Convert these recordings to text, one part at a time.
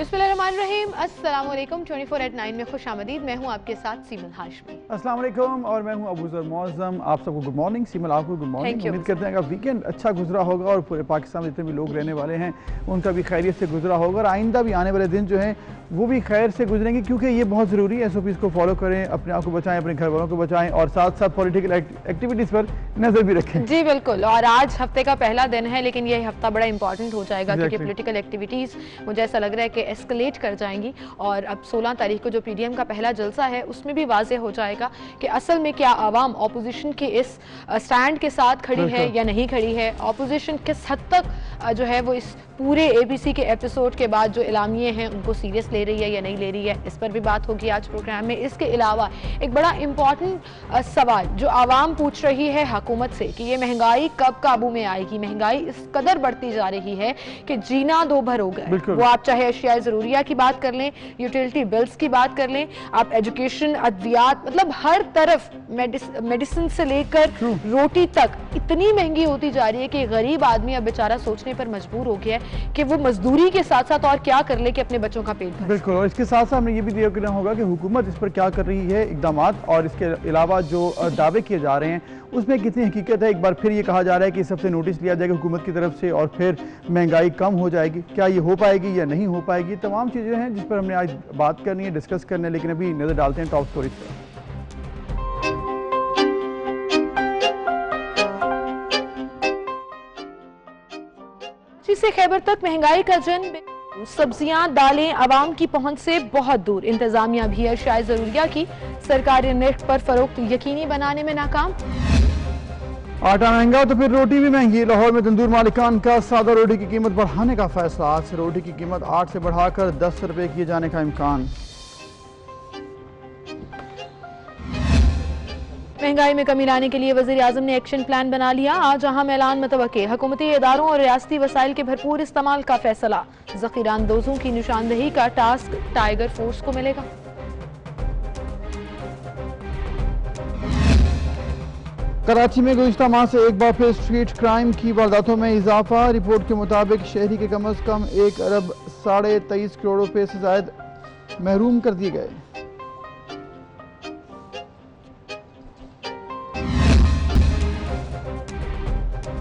बिस्मिल्लाहिर्रहमानिर्रहीम। अस्सलाम वालेकुम। 24/9 में खुशामदीद। मैं हूँ आपके साथ सीमल हाशमी। अस्सलाम वालेकुम और मैं हूँ अबूजर मौज़म। आप सबको गुड मॉर्निंग। सीमल आपको गुड मॉर्निंग। उम्मीद करते हैं कि वीकेंड अच्छा गुजरा होगा और पूरे पाकिस्तान में जितने भी लोग रहने वाले हैं उनका भी खैरियत से गुजरा होगा और आइंदा भी आने वाले दिन जो हैं वो भी खैर से गुजरेंगे, क्योंकि ये बहुत ज़रूरी है। SOPs को फॉलो करें, अपने आप को बचाएं, अपने घर वालों को बचाएं और साथ साथ पॉलिटिकल एक्टिविटीज़ पर नज़र भी रखें। जी बिल्कुल। और आज हफ्ते का पहला दिन है, लेकिन ये हफ्ता बड़ा इंपॉर्टेंट हो जाएगा क्योंकि पॉलिटिकल एक्टिविटीज़ मुझे ऐसा लग रहा है कि एस्केलेट कर जाएंगी। और अब 16 तारीख को जो PDM का पहला जलसा है उसमें भी वाज़ेह हो जाएगा कि असल में क्या आवाम अपोजिशन के इस स्टैंड के साथ खड़ी है या नहीं खड़ी है। अपोजिशन किस हद तक जो है वो इस पूरे ABC के एपिसोड के बाद जो इलामिये हैं उनको सीरियस ले रही है या नहीं ले रही है, इस पर भी बात होगी आज प्रोग्राम में। इसके अलावा एक बड़ा इंपॉर्टेंट सवाल जो आवाम पूछ रही है हुकूमत से कि ये महंगाई कब काबू में आएगी। महंगाई इस कदर बढ़ती जा रही है कि जीना दो भर हो गया। वो आप चाहे अशिया ज़रूरिया की बात कर लें, यूटिलिटी बिल्स की बात कर लें, आप एजुकेशन, अद्वियात, मतलब हर तरफ मेडिसिन से लेकर रोटी तक इतनी महंगी होती जा रही है कि गरीब आदमी अब बेचारा सोचने पर मजबूर हो गया है कि वो मजदूरी के साथ साथ और क्या कर ले कि अपने बच्चों का पेट भर। बिल्कुल। और इसके साथ साथ हमें ये भी देखना होगा कि हुकूमत इस पर क्या कर रही है इकदामात, और इसके अलावा जो दावे किए जा रहे हैं उसमें कितनी हकीकत है। एक बार फिर ये कहा जा रहा है कि सबसे नोटिस लिया जाएगा हुकूमत की तरफ से और फिर महंगाई कम हो जाएगी। क्या ये हो पाएगी या नहीं हो पाएगी, तमाम चीज़ें हैं जिस पर हमने आज बात करनी है, डिस्कस करना है। लेकिन अभी नज़र डालते हैं टॉप स्टोरीज पर। से खैबर तक महंगाई का जंग, सब्जियां दालें आवाम की पहुंच से बहुत दूर। इंतजामिया भी अशिया ज़रूरिया की सरकारी निर्ख पर फरोख्त यकीनी बनाने में नाकाम। आटा महंगा तो फिर रोटी भी महंगी। लाहौर में तंदूर मालिकान का सादा रोटी की कीमत बढ़ाने का फैसला। आज से रोटी की कीमत 8 से बढ़ाकर 10 रुपए किए जाने का इम्कान। महंगाई में कमी लाने के लिए वज़ीर आज़म ने एक्शन प्लान बना लिया। आज अहम ऐलान मुतवक्के। हुकूमती इदारों और रियासती वसाइल के भरपूर इस्तेमाल का फैसला। ज़ख़ीरा अंदोज़ों की निशानदही का टास्क टाइगर फोर्स को मिलेगा। कराची में गुज़िश्ता माह से एक बार फिर स्ट्रीट क्राइम की वारदातों में इजाफा। रिपोर्ट के मुताबिक शहरी के कम अज़ कम 1 अरब 23.5 करोड़ रुपए से ज़ायद महरूम कर दिए गए।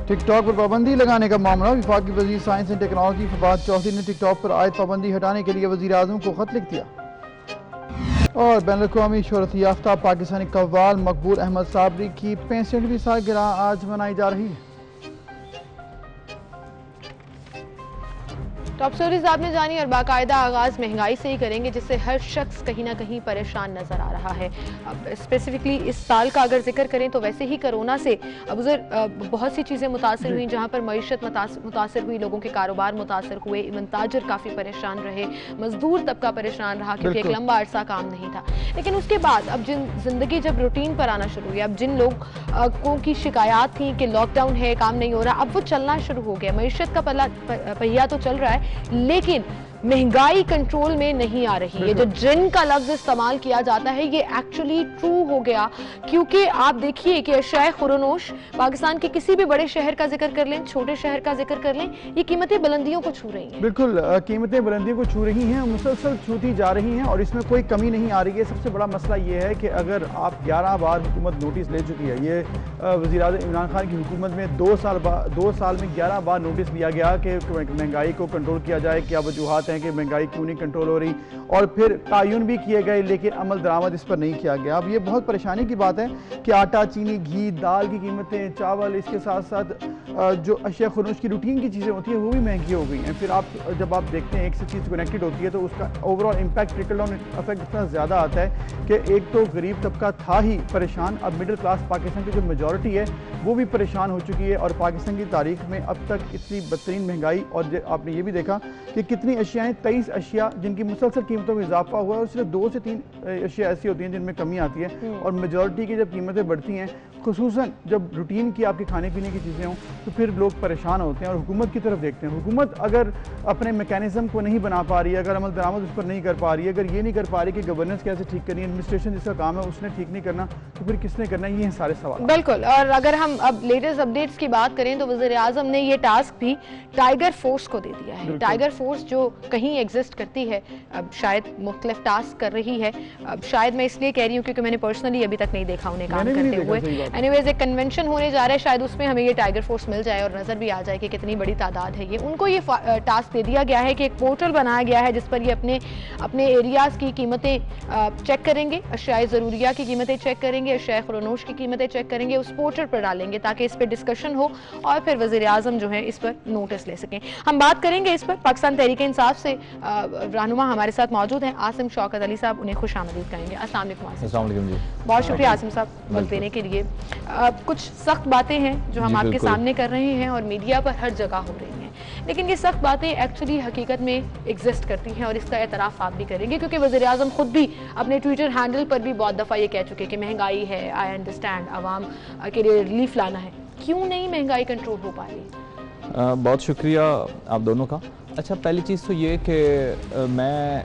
टिकटॉक पर पाबंदी लगाने का मामला। वफाकी वज़ीर science and technology Fawad Chaudhry ने टिकटॉक पर आयद पाबंदी हटाने के लिए वज़ीर आज़म को खत लिख दिया। और बैनुल-अक़वामी शोहरत याफ्ता पाकिस्तानी कव्वाल मकबूल अहमद साबरी की 65वीं सालगिरह आज मनाई जा रही है। टॉप स्टोरीज आपने जानी और बाकायदा आगाज महंगाई से ही करेंगे, जिससे हर शख्स कहीं ना कहीं परेशान नजर आ रहा है। अब स्पेसिफिकली इस साल का अगर जिक्र करें तो वैसे ही कोरोना से अब बहुत सी चीज़ें मुतासर हुई, जहाँ पर मईशत मुतासर हुई, लोगों के कारोबार मुतासर हुए, इवन ताजर काफ़ी परेशान रहे, मजदूर तबका परेशान रहा क्योंकि एक लंबा अरसा काम नहीं था। लेकिन उसके बाद अब जिंदगी जब रूटीन पर आना शुरू हुई, अब जिन लोगों की शिकायत थी कि लॉकडाउन है, काम नहीं हो रहा, अब वो चलना शुरू हो गया। मईशत का पहिया तो चल रहा है, लेकिन महंगाई कंट्रोल में नहीं आ रही है। जो जिन का लफ्ज इस्तेमाल किया जाता है ये एक्चुअली ट्रू हो गया, क्योंकि आप देखिए कि अशिया खुरोनोश पाकिस्तान के किसी भी बड़े शहर का जिक्र कर लें, छोटे शहर का जिक्र कर लें, ये कीमतें बुलंदियों को छू रही हैं। बिल्कुल, कीमतें बुलंदियों को छू रही हैं, मुसलसल छूती जा रही हैं और इसमें कोई कमी नहीं आ रही है। सबसे बड़ा मसला ये है कि अगर आप 11 बार हुकूमत नोटिस ले चुकी है, ये वज़ीर आज़म इमरान खान की हुकूमत में 2 साल में 11 बार नोटिस दिया गया कि महंगाई को कंट्रोल किया जाए, क्या वजूहात हैं कि महंगाई क्यों नहीं कंट्रोल हो रही, और फिर तायुन भी किए गए लेकिन अमल दरामद इस पर नहीं किया गया। अब ये बहुत परेशानी की बात है कि आटा, चीनी, घी, दाल की कीमतें, चावल, इसके साथ साथ जो अशिया खुरोश की रूटीन की चीज़ें होती हैं वो भी महंगी हो गई हैं। फिर जब आप देखते हैं एक से चीज़ कनेक्टेड होती है तो उसका overall impact, trickle down effect इतना ज़्यादा आता है कि एक तो गरीब तबका था ही परेशान, अब मिडिल क्लास पाकिस्तान की जो मेजॉरिटी है वो भी परेशान हो चुकी है। और पाकिस्तान की तारीख में अब तक इतनी बदतरीन महंगाई, और आपने ये भी देखा कि कितनी अशियाएँ, 23 अशिया जिनकी मुसलसल कीमतों में इजाफा हुआ है और सिर्फ 2 से 3 अशिया ऐसी होती हैं जिनमें कमी आती है। और मेजॉरिटी की जब कीमतें बढ़ती हैं, खुसूसन जब रूटीन की आपके खाने पीने की चीज़ें हों, तो फिर लोग परेशान होते हैं और हुकूमत की तरफ देखते हैं। हुकूमत अगर अपने मैकेनिज्म को नहीं बना पा रही है, अगर अमल दरामद उस पर नहीं कर पा रही है, अगर ये नहीं कर पा रही कि गवर्नेंस कैसे ठीक करनी है, एडमिनिस्ट्रेशन जिसका काम है उसने ठीक नहीं करना, तो फिर किसने करना, ये हैं सारे सवाल। बिल्कुल। और अगर हम अब लेटेस्ट अपडेट्स की बात करें तो वज़ीर आज़म ने ये टास्क भी टाइगर फोर्स को दे दिया है। टाइगर फोर्स जो कहीं एग्जिस्ट करती है, अब शायद मुख्तलिफ टास्क कर रही है। अब शायद मैं इसलिए कह रही हूँ क्योंकि मैंने पर्सनली अभी तक नहीं देखा उन्हें काम करते हुए। एनीवेज एक कन्वेंशन होने जा रहा है, शायद उसमें हमें ये टाइगर फोर्स मिल जाए और नजर भी आ जाए कि कितनी बड़ी तादाद है ये। उनको ये टास्क दे दिया गया है कि एक पोर्टल बनाया गया है जिस पर ये अपने एरियाज की कीमतें चेक करेंगे, अशियाए ज़रूरिया की कीमतें चेक करेंगे, अशियाए खुरोनोश की कीमतें चेक करेंगे, उस पोर्टल पर डालेंगे ताकि इस पर डिस्कशन हो और फिर वज़ीर आज़म जो है इस पर नोटिस ले सकें। हम बात करेंगे इस पर। पाकिस्तान तहरीक इंसाफ से रहनुमा हमारे साथ मौजूद हैं, आसिम शौकत अली साहब, उन्हें खुश आमदीद कहेंगे। अस्सलाम वालेकुम जी। बहुत शुक्रिया आसिम साहब वक्त देने के लिए। कुछ सख्त बातें हैं जो हम आपके सामने कर रहे हैं और मीडिया पर हर जगह हो रही हैं, लेकिन ये सख्त बातें एक्चुअली हकीकत में एग्जिस्ट करती हैं और इसका एतराफ़ आप भी करेंगे क्योंकि वज़ीर आज़म खुद भी अपने ट्विटर हैंडल पर भी बहुत दफ़ा ये कह चुके कि महंगाई है, आई अंडरस्टैंड, आवाम के लिए रिलीफ लाना है। क्यों नहीं महंगाई कंट्रोल हो पा रही? बहुत शुक्रिया आप दोनों का। अच्छा, पहली चीज़ तो ये कि मैं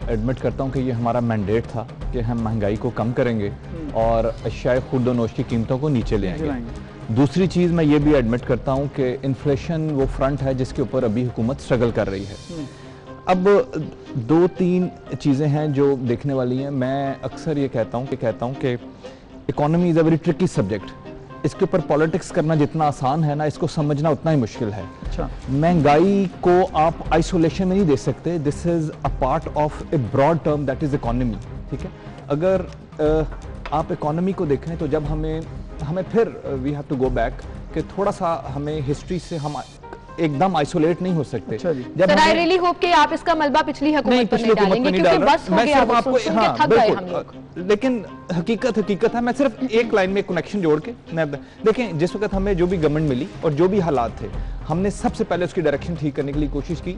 एडमिट करता हूँ कि ये हमारा मैंडेट था कि हम महंगाई को कम करेंगे और अशियाए खुर्द-व-नोश की कीमतों को नीचे ले आएंगे। दूसरी चीज़ मैं ये भी एडमिट करता हूँ कि इन्फ्लेशन वो फ्रंट है जिसके ऊपर अभी हुकूमत स्ट्रगल कर रही है। अब 2-3 चीज़ें हैं जो देखने वाली हैं। मैं अक्सर ये कहता हूँ कि economy is a very tricky subject. इसके ऊपर पॉलिटिक्स करना जितना आसान है ना, इसको समझना उतना ही मुश्किल है। अच्छा, महंगाई को आप आइसोलेशन में नहीं दे सकते। This is a part of a broad term that is economy. ठीक है, अगर आप इकोनॉमी को देखें तो जब हमें फिर we have to go back कि थोड़ा सा हमें हिस्ट्री से हम एकदम आइसोलेट नहीं हो सकते। अच्छा जी। जब आई रियली होप कि आप इसका मलबा पिछली हुकूमत पर नहीं डालेंगे क्योंकि बस हो गया, मैं आपको थक गए हम लोग। लेकिन हकीकत है, मैं सिर्फ एक लाइन में कनेक्शन जोड़ के मैं देखें, जिस वक्त हमें जो भी गवर्नमेंट मिली और जो भी हालात थे, हमने सबसे पहले उसकी डायरेक्शन ठीक करने के लिए कोशिश की।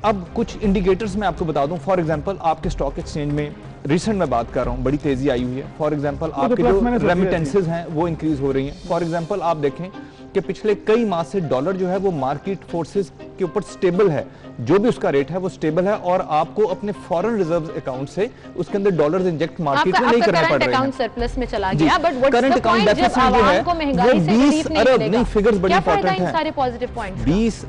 अब कुछ इंडिकेटर्स मैं आपको बता दूं। फॉर एग्जांपल, आपके स्टॉक एक्सचेंज में रिसेंट में बात कर रहा हूं, बड़ी तेजी आई हुई है। फॉर एग्जांपल, आपके जो रेमिटेंसेज हैं वो इंक्रीज हो रही हैं। फॉर एग्जांपल, आप देखें कि पिछले कई माह से डॉलर जो है वो मार्केट फोर्सेस के ऊपर स्टेबल है, जो भी उसका रेट है वो स्टेबल है और आपको अपने फॉरेन रिजर्व अकाउंट से उसके अंदर डॉलर्स इंजेक्ट मार्केट में नहीं करना पड़ रहा है। अकाउंट सरप्लस में चला गया, but what's current the point जब आवाम को महंगाई से रिलीफ नहीं मिलेगा? नहीं, फिगर्स बड़ी इंपॉर्टेंट है। सारे positive points 20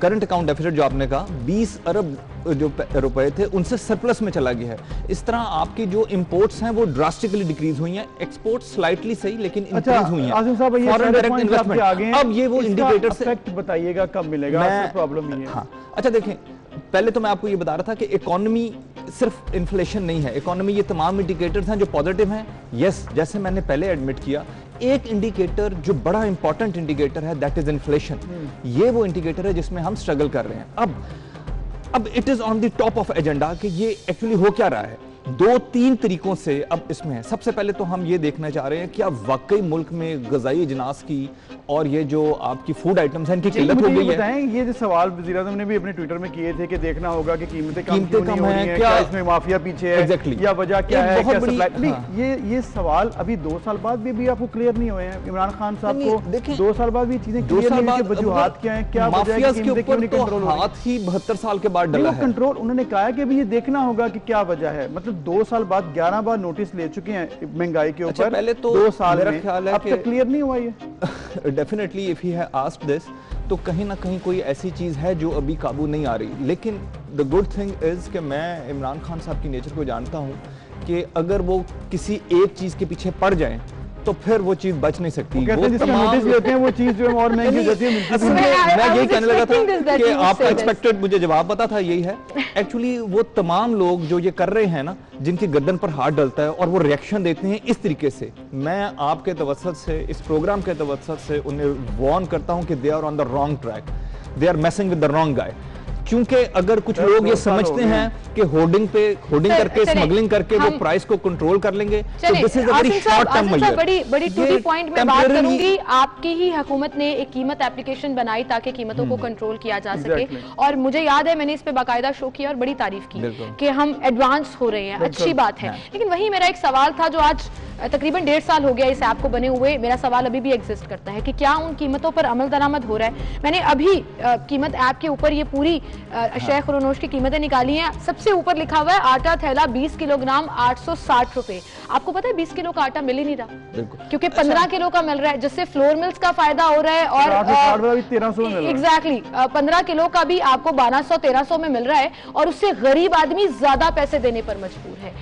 current account deficit जो आपने कहा 20 अरब जो रुपए थे उनसे सरप्लस में चला गया है। इस तरह आपकी जो इंपोर्ट्स हैं वो ड्रास्टिकली डिक्रीज हुई हैं, एक्सपोर्ट्स स्लाइटली सही लेकिन इंक्रीज हुई हैं। आसिम साहब, ये फॉरेन डायरेक्ट इन्वेस्टमेंट, अब ये वो इंडिकेटर से इफेक्ट बताइएगा कब मिलेगा, प्रॉब्लम ही है। हाँ, अच्छा देखें, पहले तो मैं आपको ये बता रहा था कि इकोनॉमी सिर्फ इन्फ्लेशन नहीं है, इकोनॉमी ये तमाम इंडिकेटर्स हैं जो पॉजिटिव हैं। यस, जैसे मैंने पहले एडमिट किया, एक इंडिकेटर जो बड़ा इंपॉर्टेंट इंडिकेटर है दैट इज इन्फ्लेशन। ये वो इंडिकेटर है जिसमें हम स्ट्रगल कर रहे हैं। अब it is on the top of agenda कि ये एक्चुअली हो क्या रहा है। 2-3 तरीकों से अब इसमें है। सबसे पहले तो हम ये देखना चाह रहे हैं कि अब वाकई मुल्क में ग़िज़ाई अजनास की और ये जो आपकी फूड आइटम्स हैं इनकी किल्लत हो गई है। ये जो सवाल वज़ीर आज़म ने भी अपने ट्विटर में किए थे कि देखना होगा कि कीमतें कम नहीं हो रही हैं, क्या इसमें माफिया पीछे है या वजह क्या है, क्या सप्लाई। ये सवाल अभी 2 साल बाद भी आपको क्लियर नहीं हुए हैं। इमरान खान साहब को 2 साल बाद भी चीजें क्लियर नहीं हुई कि वजूहात क्या है, क्या माफिया के ऊपर तो हाथ ही 72 साल के बाद डला है कंट्रोल। उन्होंने कहा कि अभी ये देखना होगा कि क्या वजह है। मतलब 2 साल बाद 11 बार नोटिस ले चुके हैं महंगाई के ऊपर। पहले तो 2 साल मेरा ख्याल है अब तक क्लियर नहीं हुआ ये। Definitely if he has asked this तो कहीं ना कहीं कोई ऐसी चीज है जो अभी काबू नहीं आ रही। लेकिन द गुड थिंग इज कि मैं इमरान खान साहब की नेचर को जानता हूं कि अगर वो किसी एक चीज के पीछे पड़ जाएं तो फिर वो चीज बच नहीं सकती। वो नोटिस लेते हैं वो चीज जो और महंगी हो जाती है। मैं यही कहने लगा था कि आपका एक्सपेक्टेड मुझे जवाब पता था, यही है। एक्चुअली वो तमाम लोग जो ये कर रहे हैं ना, जिनकी गर्दन पर हाथ डलता है और वो रिएक्शन देते हैं इस तरीके से, मैं आपके तवज्जुह से, इस प्रोग्राम के तवज्जुह से उन्हें वार्न करता हूं कि they are on the wrong track, they are messing with the wrong guy. क्योंकि अगर कुछ लोग ये समझते हैं कि होर्डिंग करके स्मगलिंग करके वो प्राइस को कंट्रोल कर लेंगे, तो this is a very short term measure. बड़ी टूटी पॉइंट में बात करूंगी। आपकी ही हुकूमत ने एक कीमत एप्लीकेशन बनाई ताकि कीमतों को कंट्रोल किया जा सके, और मुझे याद है मैंने इस पे बाकायदा शो किया और बड़ी तारीफ की कि हम एडवांस हो रहे हैं, अच्छी बात है। लेकिन वही मेरा एक सवाल था जो आज तकरीबन 1.5 साल हो गया इस ऐप को बने हुए। मेरा सवाल अभी भी एग्जिस्ट करता है कि क्या उन कीमतों पर अमल दरामद हो रहा है। मैंने अभी कीमत ऐप के ऊपर ये पूरी अशया खुर्रनोश की कीमतें निकाली हैं। सबसे ऊपर लिखा हुआ है आटा थैला 20 किलोग्राम 860 रुपए। आपको पता है 20 किलो का आटा मिल ही नहीं रहा, क्योंकि 15 किलो का मिल रहा है, जिससे फ्लोर मिल्स का फायदा हो रहा है। और 1300 एग्जैक्टली 15 किलो का भी आपको 1200-1300 में मिल रहा है, और उससे गरीब आदमी ज्यादा पैसे देने पर मजबूर है।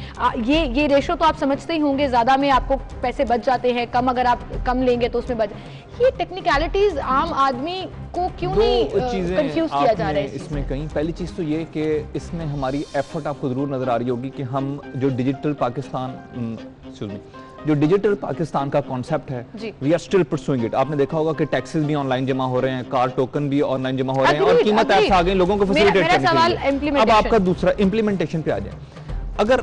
ये रेशो तो आप समझते ही होंगे, ज्यादा में आपको पैसे बच जाते हैं, कम अगर आप कम लेंगे तो उसमें बच। ये टेक्निकलिटीज आम आदमी को क्यों नहीं कंफ्यूज किया जा रहा है इसमें? कहीं पहली चीज तो ये कि इसमें हमारी एफर्ट आपको जरूर नजर आ रही होगी कि हम जो डिजिटल पाकिस्तान का कॉन्सेप्ट है, we are still pursuing it. आपने देखा होगा कि टैक्सेस भी ऑनलाइन जमा हो रहे हैं, कार टोकन भी ऑनलाइन जमा हो रहे हैं, और कीमत ऐप्स आ गई लोगों को फैसिलिटेट करने के लिए। अब आपका दूसरा इम्प्लीमेंटेशन पे आ जाए। अगर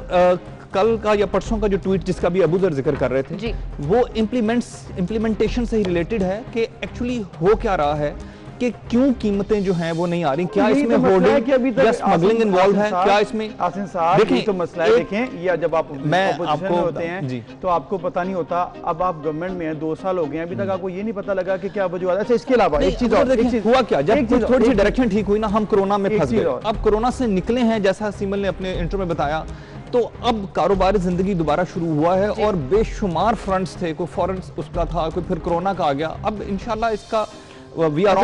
कल का या परसों का जो ट्वीट जिसका भी अबू ज़र जिक्र कर रहे थे, वो इम्प्लीमेंटेशन से ही रिलेटेड है कि एक्चुअली हो क्या रहा है, कि क्यों कीमतें जो हैं वो नहीं आ रही। क्या इसमें होर्डिंग या स्मगलिंग इन्वॉल्व है? क्या इसमें आसिन साहब देखिए तो मसला है, देखें या जब आप ऑपोजिशन में होते हैं तो आपको पता नहीं होता। अब आप गवर्नमेंट में हैं, 2 साल हो गए हैं, अभी तक आपको ये नहीं पता लगा कि क्या वजूहत। अच्छा, इसके अलावा एक चीज और हुआ क्या, जब थोड़ी सी डायरेक्शन ठीक हुई ना, हम कोरोना में फंस गए। अब कोरोना से निकले हैं, जैसा सीमल ने अपने इंट्रो में बताया, तो अब कारोबारी जिंदगी दोबारा शुरू हुआ है, और बेशुमार फ्रंट्स थे, कोई फॉरेन उसका था, कोई फिर कोरोना का आ गया। अब इंशाल्लाह इसका वी आर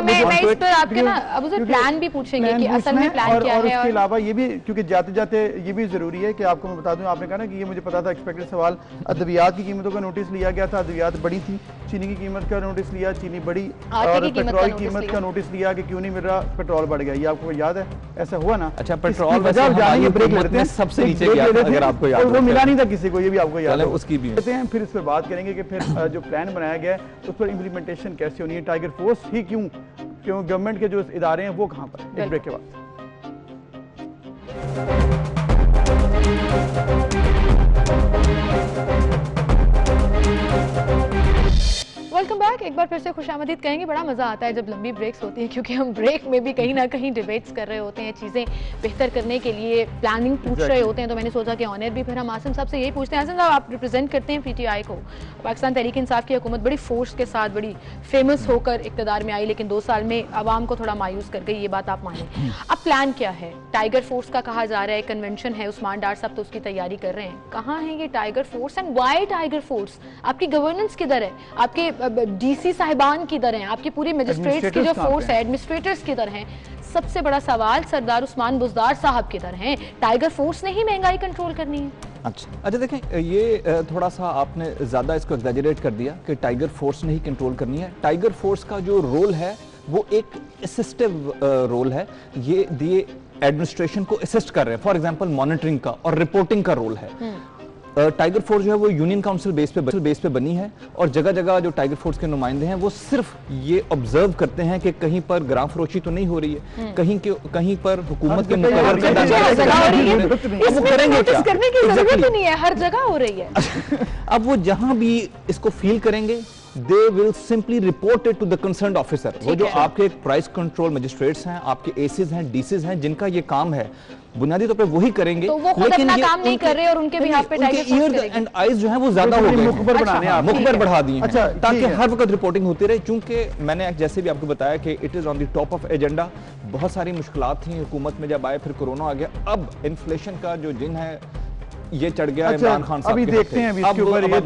मैं इस पर आपके ना अब उसे प्लान भी पूछेंगे कि असल में प्लान क्या है। और इसके अलावा ये भी, क्योंकि जाते जाते ये भी जरूरी है कि आपको मैं बता दूं, आपने कहा ना कि ये मुझे पता था, एक्सपेक्टेड सवाल, अद्वियात की कीमतों का नोटिस लिया गया था, अद्वियात बड़ी थी, चीनी की कीमत का नोटिस लिया, चीनी बड़ी, और पेट्रोल की कीमत का नोटिस लिया कि क्यों नहीं मिल रहा, पेट्रोल बढ़ गया। ये आपको याद है, ऐसा हुआ ना? अच्छा, पेट्रोल जानेंगे, ब्रेक लेते हैं, सबसे नीचे अगर आपको याद, वो मिला नहीं था किसी को, ये भी आपको याद है, उसकी भी लेते हैं। फिर इस पर बात करेंगे कि फिर जो प्लान बनाया गया है उस पर इम्प्लीमेंटेशन कैसे होनी है, टाइगर फोर्स ही क्यों गवर्नमेंट के जो इदारे हैं वो कहां पर। एक ब्रेक के बाद वेलकम बैक। एक बार फिर से खुशामदीद कहेंगे। बड़ा मजा आता है जब लंबी ब्रेक्स होती हैं, क्योंकि हम ब्रेक में भी कहीं ना कहीं डिबेट्स कर रहे होते हैं, चीजें बेहतर करने के लिए प्लानिंग पूछ रहे होते हैं। तो मैंने सोचा कि ऑनर भी फिर हम आसिम साहब से यही पूछते हैं। आसिम साहब, आप रिप्रेजेंट करते हैं पीटीआई को। पाकिस्तान तहरीक इंसाफ की हुकूमत बड़ी फोर्स के साथ, बड़ी फेमस होकर इक़्तिदार में आई, लेकिन 2 साल में आवाम को थोड़ा मायूस कर गई, ये बात आप माने। अब प्लान क्या है? टाइगर फोर्स का कहा जा रहा है, कन्वेंशन है, उस्मान डार साहब तो उसकी तैयारी कर रहे हैं। कहाँ है ये tiger force and why tiger force? आपकी गवर्नेंस किधर है? आपके डीसी साहिबान किधर हैं? आपकी पूरी मजिस्ट्रेट्स की जो फोर्स है, एडमिनिस्ट्रेटर्स किधर हैं? सबसे बड़ा सवाल, सरदार उस्मान बुज़दार साहब किधर हैं? टाइगर फोर्स ने ही महंगाई कंट्रोल करनी है। अच्छा देखें, ये थोड़ा सा आपने ज़्यादा इसको एग्जैजरेट कर दिया कि टाइगर फोर्स ने ही कंट्रोल करनी है। टाइगर फोर्स का जो रोल है वो एक असिस्टिव रोल है, ये दिए एडमिनिस्ट्रेशन को असिस्ट कर रहे हैं। फॉर एग्जांपल मॉनिटरिंग का और रिपोर्टिंग का रोल है। टाइगर फोर्स जो है वो यूनियन काउंसिल बेस पे बनी है, और जगह जगह जो टाइगर फोर्स के नुमाइंदे हैं वो सिर्फ ये ऑब्जर्व करते हैं कि कहीं पर ग्राम फरोशी तो नहीं हो रही है, कहीं पर हुकूमत के मुकर्रर करने की जरूरत नहीं है, हर जगह हो रही है। अब वो जहां भी इसको फील करेंगे, they will simply report it to the concerned officer। वो जो आपके प्राइस कंट्रोल मजिस्ट्रेट्स हैं, आपके एसीज हैं, डीसीज हैं, जिनका ये काम है, बुनियादी तौर पे वही करेंगे। तो वो खुद अपना काम नहीं कर रहे और उनके बिहाफ पे टाइगर फोर्स करेगी। एंड आईज जो है वो ज्यादा हो गए, मुखबर बढ़ा दिए हैं, ताकि हर वक्त रिपोर्टिंग होती रहे। क्योंकि मैंने जैसे भी आपको बताया कि it is on the top of agenda. बहुत सारी मुश्किलात थी हुकूमत में जब आए, फिर कोरोना आ गया, अब इन्फ्लेशन का जो जिन है ये चढ़ गया। इमरान खान साहब अभी देखते हैं इसके ऊपर, ये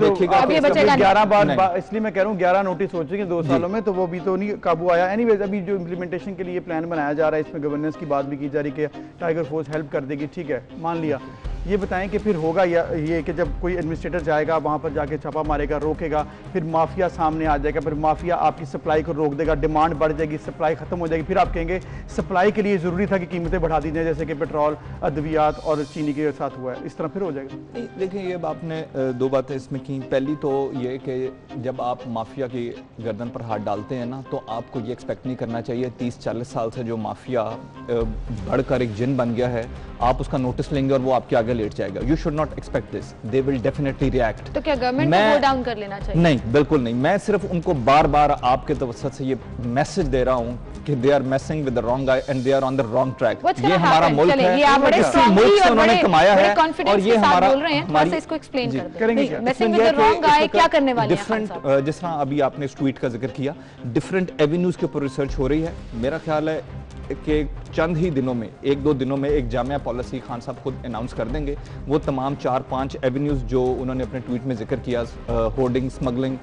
तो 11 बार, इसलिए मैं कह रहा हूँ 11 नोटिस हो चुके 2 सालों में, तो वो भी तो नहीं काबू आया। एनीवेज, अभी जो इम्प्लीमेंटेशन के लिए प्लान बनाया जा रहा है, इसमें गवर्नेंस की बात भी की जा रही है कि टाइगर फोर्स हेल्प कर देगी, ठीक है, मान लिया। ये बताएं कि फिर होगा या ये कि जब कोई एडमिनिस्ट्रेटर जाएगा वहाँ पर जाके छापा मारेगा, रोकेगा, फिर माफिया सामने आ जाएगा, फिर माफिया आपकी सप्लाई को रोक देगा, डिमांड बढ़ जाएगी, सप्लाई खत्म हो जाएगी, फिर आप कहेंगे सप्लाई के लिए ज़रूरी था कि कीमतें बढ़ा दी जाए, जैसे कि पेट्रोल, अद्वियात और चीनी के साथ हुआ है, इस तरह फिर हो जाएगा। देखिए, ये आपने 2 बातें इसमें की। पहली तो ये कि जब आप माफिया की गर्दन पर हाथ डालते हैं ना, तो आपको ये एक्सपेक्ट नहीं करना चाहिए 30-40 साल से जो माफिया बढ़कर एक जिन बन गया है, आप उसका नोटिस लेंगे और वो आपके आगे लेट जाएगा। You should not expect this, they will definitely react. तो क्या गवर्नमेंट को गो डाउन कर लेना चाहिए? नहीं, बिल्कुल नहीं। मैं सिर्फ उनको बार बार आपके तवज्जुह से ये मैसेज दे रहा हूँ कि they are messing with the wrong guy and they are on the wrong track. What's ये gonna हमारा happen? मुल्क चलिए, है, ये आप बड़े इसी strongly मुल्क से और उन्होंने बड़े- कमाया बड़े है confidence और के ये साथ हमारा बोल रहे हैं, थोड़ा सा इसको explain जी, कर दें। करेंगे नहीं, क्या? messing इसमें with यह the है wrong कि guy, इस वक्त क्या करने वाले हैं खान डिफरेंट साहब? जिस तरह अभी आपने इस ट्वीट का जिक्र किया, डिफरेंट एवेन्यूज के ऊपर रिसर्च हो रही है। मेरा ख्याल है कि चंद ही दिनों में, 1-2 दिनों में एक जामिया पॉलिसी खान साहब खुद अनाउंस कर देंगे। वो तमाम 4-5 एवेन्यूज जो उन्होंने अपने ट्वीट में जिक्र किया, होर्डिंग, स्मगलिंग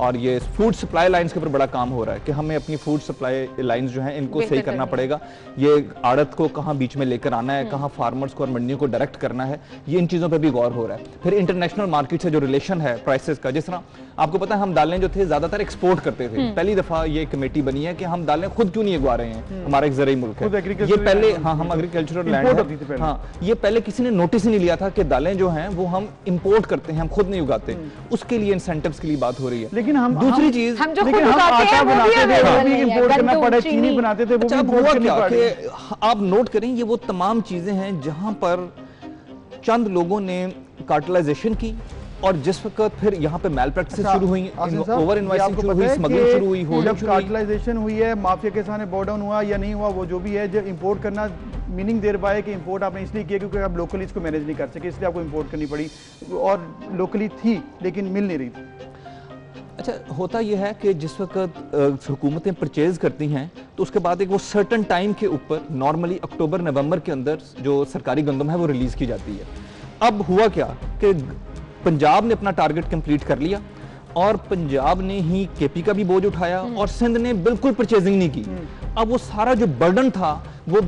और ये फूड सप्लाई लाइंस के ऊपर बड़ा काम हो रहा है कि हमें अपनी फूड सप्लाई लाइंस जो हैं इनको सही करना पड़ेगा। ये आड़त को कहाँ बीच में लेकर आना है, कहाँ फार्मर्स को और मंडियों को डायरेक्ट करना है, ये इन चीज़ों पर भी गौर हो रहा है। फिर इंटरनेशनल मार्केट से जो रिलेशन है प्राइसेस का, जिस तरह आपको पता है हम दालें जो थे ज़्यादातर एक्सपोर्ट करते थे। पहली दफ़ा ये कमेटी बनी है कि हम दालें खुद क्यों नहीं उगवा रहे हैं, हमारा एक ज़रूरी मुल्क है ये पहले। हाँ, हम एग्रीकल्चरल लैंड है। हाँ, ये पहले किसी ने नोटिस ही नहीं लिया था कि दालें जो हैं वो हम इंपोर्ट करते हैं, हम खुद नहीं उगाते। उसके लिए इंसेंटिव्स के लिए बात हो रही है। लेकिन हम दूसरी चीज, हम जो खुद लेकिन हम उगाते हैं आटा वो भी बनाते थे, available वो भी नहीं है, इंपोर्ट करना गंदम, पड़े, चीनी। चीनी बनाते थे, वो भी अच्छा, अब इंपोर्ट हुआ करनी क्या पड़ी। कि आप नोट करें, ये वो तमाम चीजें हैं जहां पर चंद लोगों ने कार्टलाइजेशन की और जिस वक्त फिर यहाँ पे मैल प्रैक्टिस शुरू हुई, ओवर इन्वाइसिंग शुरू हुई, स्मगलिंग शुरू हुई, होर्डिंग शुरू हुई। कार्टलाइजेशन हुई है, माफिया के सामने बोर्ड डाउन हुआ या नहीं हुआ, वो जो भी है, जब इंपोर्ट करना मीनिंग देर बाय कि इंपोर्ट आपने इसलिए किया क्योंकि आप लोकली इसको मैनेज नहीं कर सके, इसलिए आपको इंपोर्ट करनी पड़ी और लोकली थी लेकिन मिल नहीं रही थी। अच्छा, होता यह है कि जिस वक्त हुकूमतें परचेज करती हैं तो उसके बाद एक वो सर्टन टाइम के ऊपर नॉर्मली अक्टूबर नवंबर के अंदर जो सरकारी गंदम है वो रिलीज की जाती है। अब हुआ क्या कि पंजाब ने अपना टारगेट कंप्लीट कर लिया और पंजाब ने ही केपी का भी बोझ उठाया और सिंध ने बिल्कुल परचेजिंग नहीं की। अब वो सारा जो बर्डन था वो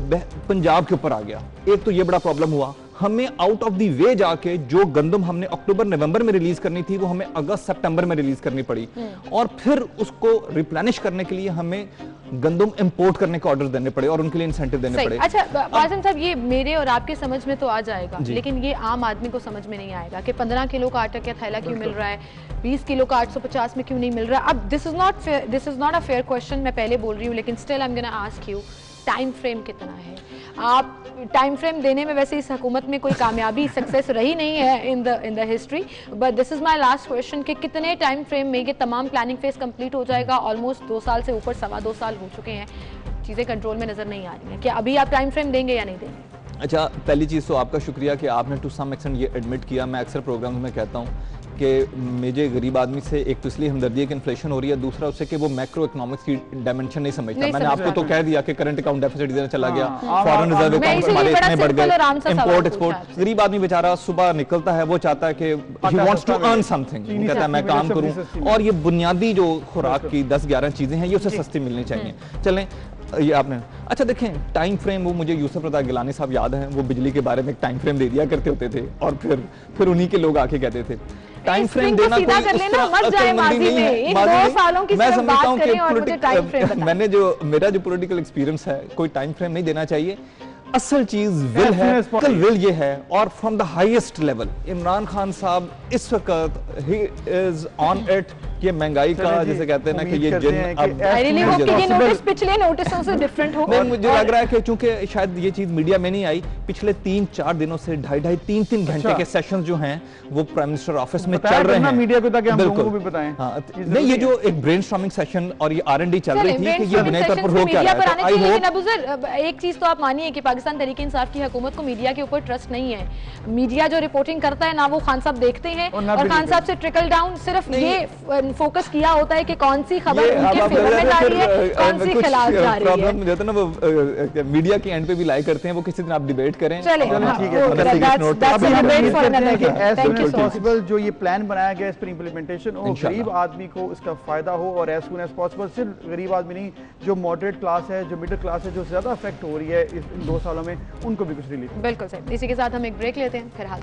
पंजाब के ऊपर आ गया। एक तो ये बड़ा प्रॉब्लम हुआ, हमें आउट ऑफ द वे जाके जो गंदम हमने अक्टूबर नवंबर में रिलीज करनी थी वो हमें अगस्त सितंबर में रिलीज करनी पड़ी और फिर उसको रिप्लेनिश करने के लिए हमें गंदम इंपोर्ट करने के ऑर्डर देने पड़े और उनके लिए इंसेंटिव देने पड़े। अच्छा कासिम साहब, ये मेरे और आपके समझ में तो आ जाएगा लेकिन ये आम आदमी को समझ में नहीं आएगा कि 15 किलो का आटा क्या थैला क्यों मिल रहा है, 20 किलो का 850 में क्यों नहीं मिल रहा। अब this is not a fair question, मैं पहले बोल रही हूँ लेकिन still I am gonna ask you, time frame कितना है? आप टाइम फ्रेम देने में वैसे इस हुकूमत में कोई कामयाबी सक्सेस रही नहीं है in the history, but this is my last question कि कितने टाइम फ्रेम में ये तमाम प्लानिंग फेज कंप्लीट हो जाएगा? ऑलमोस्ट 2 साल से ऊपर, 2.25 साल हो चुके हैं, चीज़ें कंट्रोल में नजर नहीं आ रही हैं। क्या अभी आप टाइम फ्रेम देंगे या नहीं देंगे? अच्छा, पहली चीज़ तो आपका शुक्रिया कि आपने टू सम एक्सटेंट ये एडमिट किया। मैं अक्सर प्रोग्राम्स में कहता हूँ कि मुझे गरीब आदमी से एक तो इसलिए हमदर्दी है कि इन्फ्लेशन हो रही है, दूसरा उससे कि वो मैक्रो इकोनॉमिक्स की डायमेंशन नहीं समझता। मैंने आपको तो कह दिया कि करंट अकाउंट डेफिसिट इधर चला गया, फॉरेन रिजर्व अकाउंट हमारे इतने बढ़ गए, इंपोर्ट एक्सपोर्ट। गरीब आदमी बेचारा सुबह निकलता है, वो चाहता है कि he wants to earn something, वो कहता है मैं काम करूं और ये बुनियादी जो खुराक की 10-11 चीजें हैं ये उसे सस्ती मिलनी चाहिए। चलें, ये आपने अच्छा देखें टाइम फ्रेम, वो मुझे यूसुफ रज़ा गिलानी साहब याद हैं, वो बिजली के बारे में एक टाइम फ्रेम दे दिया करते होते थे और फिर उन्हीं के लोग आके कहते थे टाइम फ्रेम देना कोई कर लेना, मत जाए माजी में, इन 2 सालों की सिर्फ बात करें और मुझे टाइम फ्रेम बताएं। मेरा जो पॉलिटिकल एक्सपीरियंस है, कोई टाइम फ्रेम नहीं देना चाहिए। असल चीज विल है, कल विल ये है और from the highest level Imran Khan साहब इस वक्त ही इज ऑन इट। ये महंगाई का जैसे कहते हैं ना कि ये जिन अब ये नोटिस पिछले नोटिसों से डिफरेंट हो। नहीं, मुझे लग रहा है कि चूंकि शायद ये चीज मीडिया में नहीं आई, पिछले 3-4 दिनों से 2.5-3 घंटे के सेशंस जो हैं वो प्राइम मिनिस्टर ऑफिस में चल रहे हैं मीडिया को, ताकि हम लोगों को भी बताएं। नहीं, ये जो एक ब्रेनस्टॉर्मिंग सेशन और ये R&D चल रही थी कि ये बुनियादी तौर पर हो क्या रहा है। आई होप अबू सर एक चीज तो आप मानिए कि पाकिस्तान तहरीक इंसाफ की हुकूमत को मीडिया के ऊपर ट्रस्ट नहीं है। मीडिया जो रिपोर्टिंग करता है ना वो खान साहब देखते हैं और खान साहब से ट्रिकल डाउन सिर्फ ये फोकस किया होता है कि कौन सी खबर उनके फेवर में जा रही है, कौन सी खिलाफ जा रही है। प्रॉब्लम रहता है ना, वो मीडिया के एंड पे भी लाई करते हैं, वो किसी दिन आप डिबेट करें। चले ठीक है, पॉसिबल जो ये प्लान बनाया गया इस पर इंप्लीमेंटेशन हो, गरीब आदमी को इसका फायदा हो और एज सून एज पॉसिबल। सिर्फ गरीब आदमी नहीं, जो मॉडरेट क्लास है, जो मिडिल क्लास है, जो ज्यादा अफेक्ट हो रही है इन 2 सालों में, उनको भी कुछ रिलीफ। बिल्कुल सही। इसी के साथ हम एक ब्रेक लेते हैं, फिर हाल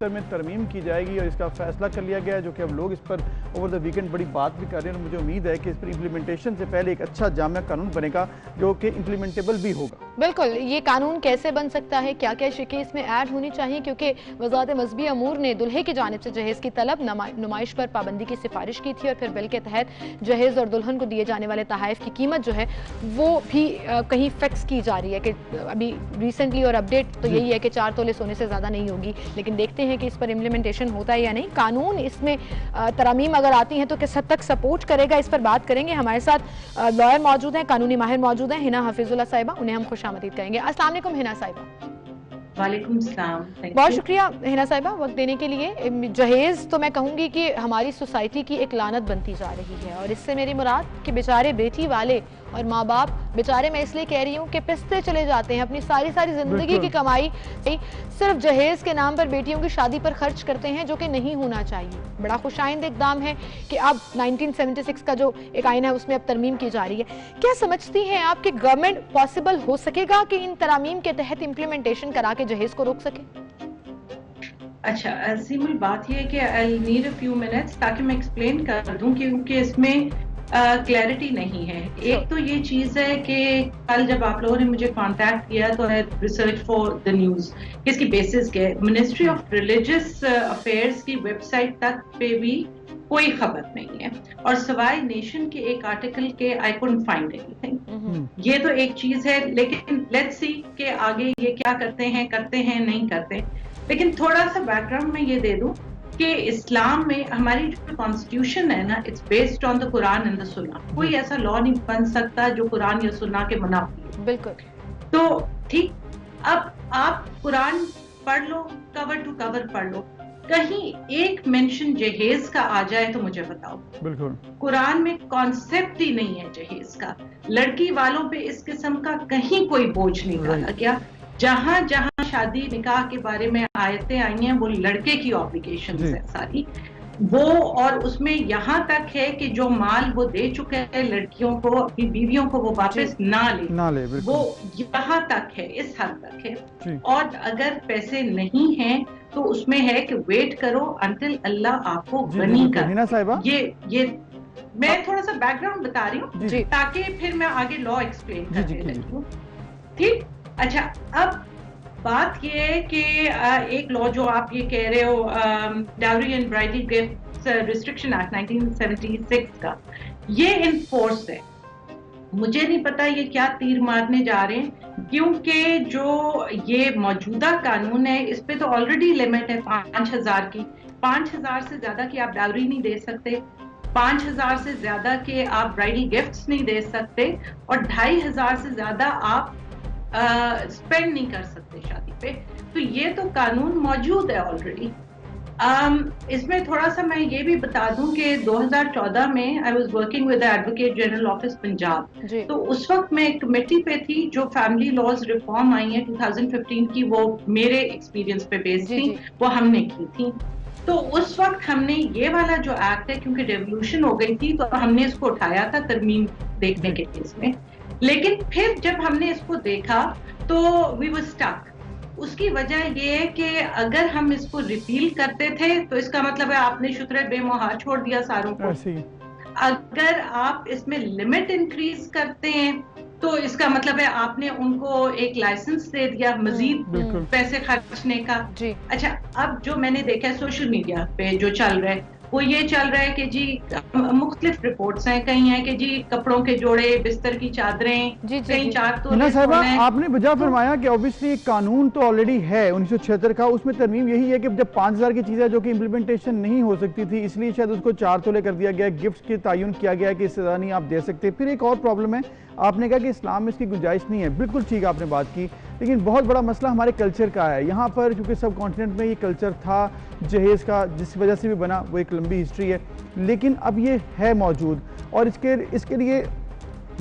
दफ्तर में तरमीम की जाएगी और इसका फैसला कर लिया गया है, जो कि अब लोग इस पर ओवर द वीकेंड बड़ी बात भी कर रहे हैं। और मुझे उम्मीद है कि इस पर इम्प्लीमेंटेशन से पहले एक अच्छा जामिया कानून बनेगा जो कि इम्प्लीमेंटेबल भी होगा। बिल्कुल, ये कानून कैसे बन सकता है, क्या क्या शिकें इसमें ऐड होनी चाहिए, क्योंकि वज़ारत मज़हबी अमूर ने दुल्हे की जानिब से जहेज़ की तलब नुमाइश पर पाबंदी की सिफारिश की थी और फिर बिल के तहत जहेज़ और दुल्हन को दिए जाने वाले तोहफ़ की कीमत जो है वो भी कहीं फिक्स की जा रही है कि अभी रिसेंटली और अपडेट तो यही है कि 4 तोले सोने से ज़्यादा नहीं होगी, लेकिन देखते हैं कि इस पर इम्प्लीमेंटेशन होता है या नहीं। कानून इसमें तरमीम अगर आती हैं तो किस हद तक सपोर्ट करेगा, इस पर बात करेंगे। हमारे साथ लॉयर मौजूद हैं, कानूनी माहिर मौजूद हैं, हिना हफीजुल्लाह साहिबा, उन्हें हम खुशामदीद कहेंगे। अस्सलाम वालेकुम हिना साहिबा। वालेकुम सलाम। बहुत शुक्रिया हिना साहिबा वक्त देने के लिए। जहेज़ तो मैं कहूँगी कि हमारी सोसाइटी की एक लानत बनती जा रही है और इससे मेरी मुराद कि बेचारे बेटी वाले और माँ बाप बेचारे, मैं इसलिए कह रही हूँ कि पिसते चले जाते हैं, अपनी सारी जिंदगी की कमाई सिर्फ जहेज़ के नाम पर बेटियों की शादी पर खर्च करते हैं, जो कि नहीं होना चाहिए। बड़ा खुशाइंद इकदाम है कि अब 1976 का जो एक आइन है उसमें अब तरमीम की जा रही है। क्या समझती हैं आप कि गवर्नमेंट पॉसिबल हो सकेगा कि इन तरमीम के तहत इम्प्लीमेंटेशन करा के जहेज़ को रोक सके? अच्छा सिंपल बात यह है कि I need a few minutes ताकि मैं एक्सप्लेन कर दूं, क्योंकि इसमें क्लैरिटी नहीं है। एक तो ये चीज़ है कि कल जब आप लोगों ने मुझे कांटेक्ट किया तो है रिसर्च फॉर द न्यूज़, इसकी बेसिस के मिनिस्ट्री ऑफ रिलीजियस अफेयर्स की वेबसाइट तक पे भी कोई खबर नहीं है और सवाई नेशन के एक आर्टिकल के आई कुडंट फाइंड एनीथिंग। ये तो एक चीज़ है, लेकिन लेट्स सी के आगे ये क्या करते हैं नहीं करते। लेकिन थोड़ा सा बैकग्राउंड में ये दे दूं कि इस्लाम में हमारी जो कॉन्स्टिट्यूशन है ना, it's based on the Quran and the सुन्ना। कोई ऐसा लॉ नहीं बन सकता जो कुरान या सुन्ना के मुनाफिक। बिल्कुल। तो ठीक, अब आप कुरान पढ़ लो, कवर टू कवर पढ़ लो, कहीं एक मेंशन जहेज का आ जाए तो मुझे बताओ। बिल्कुल। कुरान में कॉन्सेप्ट ही नहीं है जहेज का। लड़की वालों पे इस किस्म का कहीं कोई बोझ नहीं डाला गया। जहां जहां शादी निकाह के बारे में आयतें आई हैं वो लड़के की ऑब्लिगेशन है सारी वो, और उसमें यहाँ तक है कि जो माल वो दे चुके हैं लड़कियों को, अपनी बीवियों को, वो वापस ना ले वो यहाँ तक है, इस हद तक है। और अगर पैसे नहीं हैं तो उसमें है कि वेट करो अंटिल अल्लाह आपको गनी कर। ये मैं थोड़ा सा बैकग्राउंड बता रही हूँ ताकि फिर मैं आगे लॉ एक्सप्लेन करने लगी हूँ। ठीक, अच्छा अब बात ये है कि एक लॉ जो आप ये कह रहे हो dowry and bridal gifts restriction act 1976 का, ये इनफोर्स है। मुझे नहीं पता ये क्या तीर मारने जा रहे हैं, क्योंकि जो ये मौजूदा कानून है इस पे तो ऑलरेडी लिमिट है 5,000 की। 5,000 से ज्यादा की आप डाउरी नहीं दे सकते, 5,000 से ज्यादा के आप ब्राइडल गिफ्ट्स नहीं दे सकते और 2,500 से ज्यादा आप स्पेंड नहीं कर सकते शादी पे। तो ये तो कानून मौजूद है ऑलरेडी। इसमें थोड़ा सा मैं ये भी बता दूं कि 2014 में I was working with the advocate general office Punjab, तो उस वक्त मैं एक कमेटी पे थी जो फैमिली लॉज रिफॉर्म आई है 2015 की, वो मेरे एक्सपीरियंस पे बेस्ड थी, वो हमने की थी। तो उस वक्त हमने ये वाला जो एक्ट है, क्योंकि रेवोल्यूशन हो गई थी तो हमने इसको उठाया था तरमीम देखने के केस में। लेकिन फिर जब हमने इसको देखा तो वी वर स्टक। उसकी वजह ये है कि अगर हम इसको रिपील करते थे तो इसका मतलब है आपने शुतरे बेमोहार छोड़ दिया सारों को। अगर आप इसमें लिमिट इंक्रीज करते हैं तो इसका मतलब है आपने उनको एक लाइसेंस दे दिया मजीद पैसे खर्चने का। अच्छा, अब जो मैंने देखा है सोशल मीडिया पे जो चल रहा है वो ये चल रहा है कि जी मुख्तलिफ रिपोर्ट्स हैं, कहीं है कि जी कपड़ों के जोड़े, बिस्तर की चादरें, कहीं 4 तोले साहिबा आपने बजा फरमाया कि ऑब्वियसली कानून तो ऑलरेडी है 1976 का, उसमें तरमीम यही है कि जब 5,000 की चीज़ है जो कि इम्प्लीमेंटेशन नहीं हो सकती थी, इसलिए शायद उसको 4 तोले कर दिया गया, गिफ्ट के तयन किया गया कि इससे ज़्यादा नहीं आप दे सकते। फिर एक और प्रॉब्लम है, आपने कहा कि इस्लाम में इसकी गुंजाइश नहीं है, बिल्कुल ठीक आपने बात की, लेकिन बहुत बड़ा मसला हमारे कल्चर का है। यहाँ पर क्योंकि सब कॉन्टिनेंट में ये कल्चर था जहेज़ का, जिस वजह से भी बना, वो एक लंबी हिस्ट्री है, लेकिन अब ये है मौजूद और इसके लिए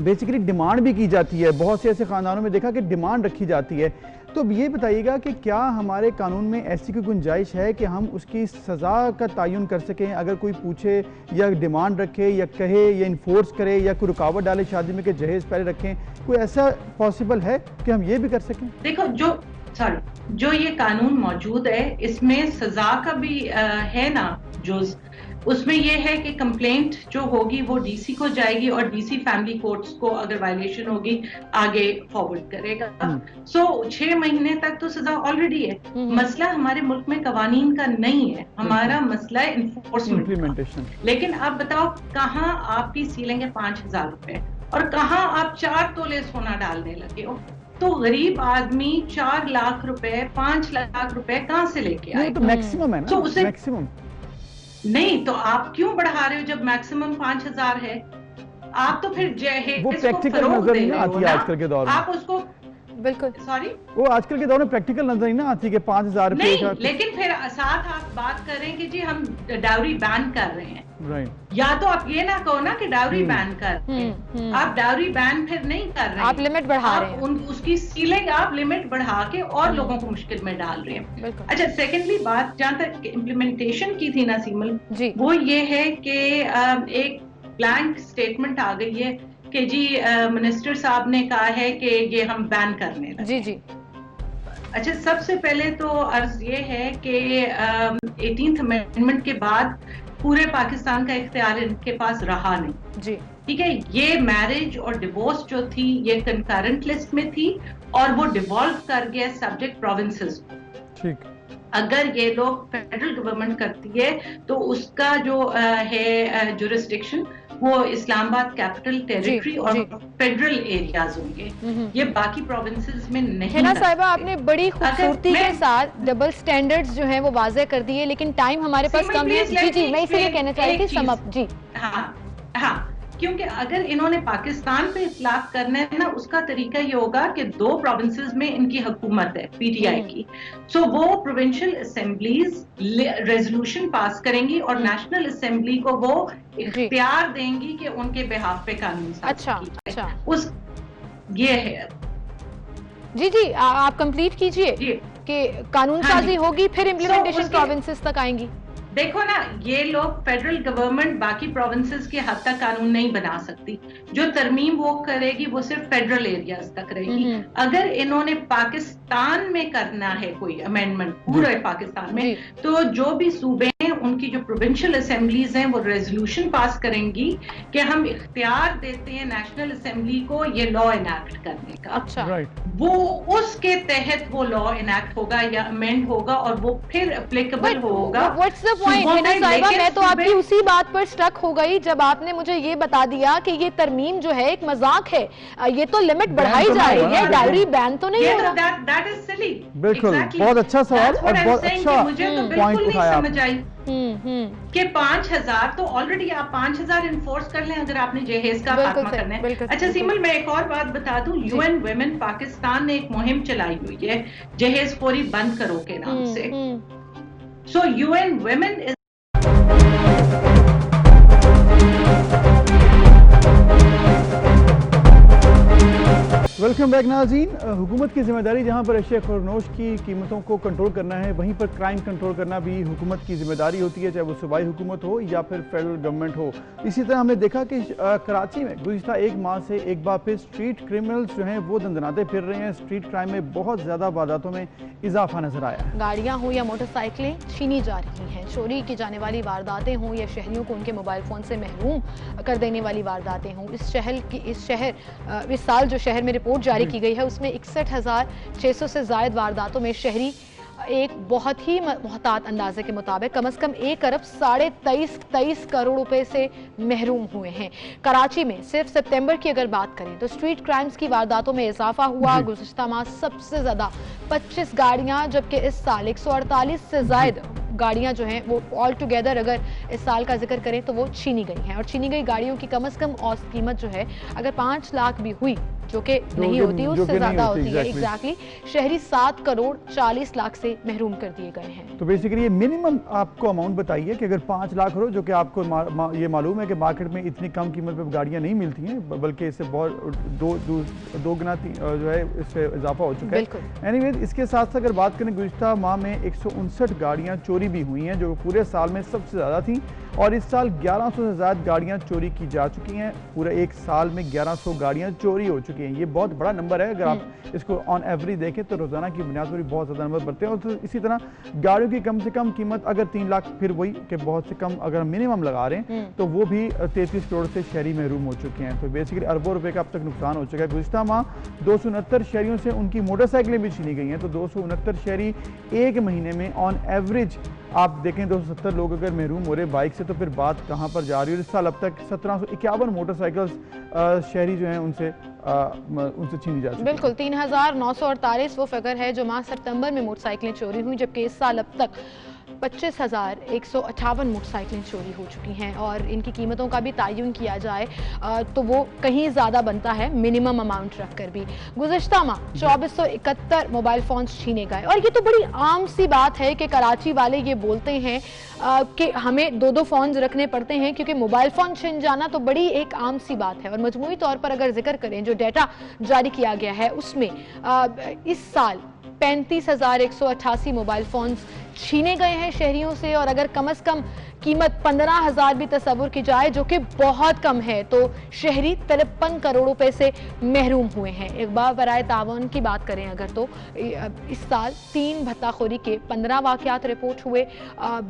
बेसिकली डिमांड भी की जाती है। बहुत से ऐसे ख़ानदानों में देखा कि डिमांड रखी जाती है। तो अब ये बताइएगा कि क्या हमारे कानून में ऐसी कोई गुंजाइश है कि हम उसकी सज़ा का तयन कर सकें, अगर कोई पूछे या डिमांड रखे या कहे या इन्फोर्स करे या कोई रुकावट डाले शादी में कि जहेज़ पहले रखें, कोई ऐसा पॉसिबल है कि हम ये भी कर सकें? देखो, जो जो ये कानून मौजूद है इसमें सजा का भी है ना, जो उसमें ये है कि कंप्लेंट जो होगी वो डीसी को जाएगी और डीसी फैमिली कोर्ट्स को अगर वायलेशन होगी आगे फॉरवर्ड करेगा। सो 6 महीने तक तो सजा ऑलरेडी है। मसला हमारे मुल्क में कवानीन का नहीं है, हमारा मसला है इम्प्लीमेंटेशन। लेकिन आप बताओ कहाँ आपकी सीलिंग है 5,000 रुपए और कहाँ आप 4 तोले सोना डालने लगे हो। तो गरीब आदमी 4 लाख रुपए 5 लाख रुपए कहाँ से लेके आए? तो मैक्सिमम है ना, उसे मैक्सिमम नहीं, तो आप क्यों बढ़ा रहे हो जब मैक्सिमम 5,000 है? आप तो फिर वो प्रैक्टिकल नजर नहीं आती है आजकल के दौर में। आप उसको बिल्कुल सॉरी वो आजकल के दौर में प्रैक्टिकल नजर नहीं ना आती कि 5,000 रुपए नहीं, लेकिन फिर साथ आप बात कर रहे हैं कि जी हम डाउरी बैन कर रहे हैं। राइट। या तो आप ये ना कहो ना कि डाउरी बैन कर रहे हैं, आप डाउरी बैन फिर नहीं कर रहे हैं, आप लिमिट बढ़ा रहे हैं, उसकी सीलिंग आप लिमिट बढ़ा के और लोगों को मुश्किल में डाल रहे हैं। अच्छा, सेकेंडली बात जहां तक इम्प्लीमेंटेशन की थी ना सीमल, वो ये है कि एक ब्लैंक स्टेटमेंट आ गई है कि जी मिनिस्टर साहब ने कहा है कि ये हम बैन करने लगे। जी जी। अच्छा, सबसे पहले तो अर्ज ये है कि 18th अमेंडमेंट के बाद पूरे पाकिस्तान का इख्तियार इनके पास रहा नहीं। जी ठीक है, ये मैरिज और डिवोर्स जो थी ये कंकरेंट लिस्ट में थी और वो डिवॉल्व कर गया सब्जेक्ट प्रोविंसेस। ठीक, अगर ये लोग फेडरल गवर्नमेंट करती है तो उसका जो है जुरिस्डिक्शन वो इस्लामाबाद कैपिटल टेरिटरी और फेडरल एरियाज होंगे, ये बाकी प्रोविंसेस में नहीं। हिना साहिबा, आपने बड़ी खूबसूरती के साथ डबल स्टैंडर्ड्स जो हैं वो वाज़ेह कर दिए, लेकिन टाइम हमारे पास कम है। जी जी, मैं इसीलिए कहना चाह रही थी सम अप। जी हाँ हाँ, क्योंकि अगर इन्होंने पाकिस्तान पे इतलाक करना है ना, उसका तरीका ये होगा कि 2 प्रोविंसेस में इनकी हुकूमत है पीटीआई की, सो वो प्रोविंशियल असेंबलीज रेजोल्यूशन पास करेंगी और नेशनल असेंबली को वो इख्तियार देंगी कि उनके बिहाफ पे कानून साज़ी अच्छा उस ये है। जी जी, आप कंप्लीट कीजिए कि कानून साजी होगी फिर इम्प्लीमेंटेशन प्रोविंसेस तक आएंगी। देखो ना, ये लोग फेडरल गवर्नमेंट बाकी प्रोविंसेस के हद तक कानून नहीं बना सकती, जो तरमीम वो करेगी वो सिर्फ फेडरल एरियाज तक रहेगी। अगर इन्होंने पाकिस्तान में करना है कोई अमेंडमेंट पूरे पाकिस्तान में, तो जो भी सूबे हैं उनकी जो प्रोविंशियल असेंबलीज हैं वो रेजोल्यूशन पास करेंगी कि हम इख्तियार देते हैं नेशनल असेंबली को ये लॉ इनैक्ट करने का। अच्छा, वो उसके तहत वो लॉ इनैक्ट होगा या अमेंड होगा और वो फिर एप्लीकेबल होगा। हिना साहिबा, मैं तो आपकी उसी बात पर स्टक हो गई जब आपने मुझे ये बता दिया कि ये तरमीम जो है एक मजाक है, ये तो लिमिट बढ़ाई जा रही है, डायरी बैन तो नहीं हो रहा। दैट इज सिली। बिल्कुल, बहुत अच्छा सवाल और बहुत अच्छा पॉइंट उठाया आपने कि 5,000 तो ऑलरेडी आप 5,000 इन्फोर्स कर लें अगर आपने जहेज का खात्मा करना है। अच्छा सीमल, मैं एक और बात बता दूं, यूएन वुमेन पाकिस्तान ने एक मुहिम चलाई हुई है जहेज खोरी बंद करो के नाम से। So UN Women is welcome back नाज़रीन। हुकूमत की जिम्मेदारी जहाँ पर अशिया ख़ुरनोश की कीमतों को कंट्रोल करना है, वहीं पर क्राइम कंट्रोल करना भी हुकूमत की जिम्मेदारी होती है, चाहे वो सूबाई हुकूमत हो या फिर फेडरल गवर्नमेंट हो। इसी तरह हमने देखा कि कराची में गुज़िश्ता 1 माह से एक बार फिर स्ट्रीट क्रिमिनल्स जो हैं वो दंदनाते फिर रहे हैं। स्ट्रीट क्राइम में बहुत ज़्यादा वारदातों में इजाफा नजर आया है। गाड़ियाँ हो या मोटरसाइकिलें छीनी जा रही हैं, चोरी की जाने वाली वारदातें हों या शहरियों को उनके मोबाइल फ़ोन से महरूम कर देने वाली वारदातें हों। इस साल जो शहर में रिपोर्ट जारी की गई है उसमें 61,600 से ज़ायद वारदातों में शहरी एक बहुत ही मुहतात अंदाजे के मुताबिक कम से कम 1 अरब 23.5 करोड़ रुपए से महरूम हुए हैं। कराची में सिर्फ सितंबर की अगर बात करें तो स्ट्रीट क्राइम्स की वारदातों में इजाफा हुआ। गुज़िश्ता माह सबसे ज़्यादा 25 गाड़ियां, जबकि इस साल 148 से ज़ायद गाड़ियां जो हैं वो ऑल टुगेदर अगर इस साल का जिक्र करें तो वो छीनी गई हैं। और छीनी गई गाड़ियों की कम से कम औसत कीमत जो है अगर 5 लाख भी हुई, जो कि नहीं होती, उससे ज्यादा होती है। एग्जैक्टली, शहरी 7 करोड़ 40 लाख से महरूम कर दिए गए हैं। तो बेसिकली ये मिनिमम आपको अमाउंट बताइए कि अगर 5 लाख हो, जो कि आपको ये मालूम है कि मार्केट में इतनी कम कीमत पे गाड़ियां नहीं मिलती हैं, बल्कि इससे बहुत दो गुना जो है इससे इजाफा हो चुका है। एनीवेज, इसके साथ साथ अगर बात करें गुज़िश्ता माह में 159 गाड़ियाँ चोरी भी हुई हैं, जो पूरे साल में सबसे ज़्यादा थी। और इस साल 1100 से ज़्यादा गाड़ियाँ चोरी की जा चुकी हैं। पूरे 1 साल में 1100 गाड़ियाँ चोरी हो चुकी चुके हैं। ये बहुत बड़ा नंबर है, अगर आप इसको ऑन एवरेज देखें तो रोजाना की बुनियाद पर बहुत ज़्यादा नंबर बढ़ते हैं। और तो इसी तरह गाड़ियों की कम से कम कीमत अगर 3 लाख, फिर वही कि बहुत से कम अगर मिनिमम लगा रहे हैं तो वो भी 33 करोड़ से शहरी महरूम हो चुके हैं। तो बेसिकली अरबों रुपए का अब तक नुकसान हो चुका है। गुज़िश्ता माह 269 शहरियों से उनकी मोटरसाइकिलें भी छीनी गई हैं। तो 269 शहरी एक महीने में ऑन एवरेज आप देखें 270 लोग अगर महरूम हो रहे बाइक से, तो फिर बात कहाँ पर जा रही है। इस साल अब तक 1751 मोटरसाइकिल्स शहरी जो हैं उनसे छीनी जा चुकी है। बिल्कुल 3948 वो फिगर है जो माह सितंबर में मोटरसाइकिलें चोरी हुई, जबकि इस साल अब तक 25,158 मोटरसाइकिलें चोरी हो चुकी हैं। और इनकी कीमतों का भी तयन किया जाए तो वो कहीं ज़्यादा बनता है मिनिमम अमाउंट रखकर भी। गुज़िश्ता माह 2471 मोबाइल फ़ोन्स छीने गए। और ये तो बड़ी आम सी बात है कि कराची वाले ये बोलते हैं कि हमें 2-2 फ़ोन्स रखने पड़ते हैं क्योंकि मोबाइल फ़ोन छिन जाना तो बड़ी एक आम सी बात है। और मजमूई तौर पर अगर जिक्र करें जो डाटा जारी किया गया है उसमें इस साल 35,188 मोबाइल फ़ोन्स छीने गए हैं शहरियों से। और अगर कम से कम कीमत 15,000 भी तस्वुर की जाए जो कि बहुत कम है, तो शहरी 53 करोड़ रुपए से महरूम हुए हैं। एक बार बराए तावन की बात करें अगर तो इस साल 3 भत्ताखोरी के 15 वाक़यात रिपोर्ट हुए।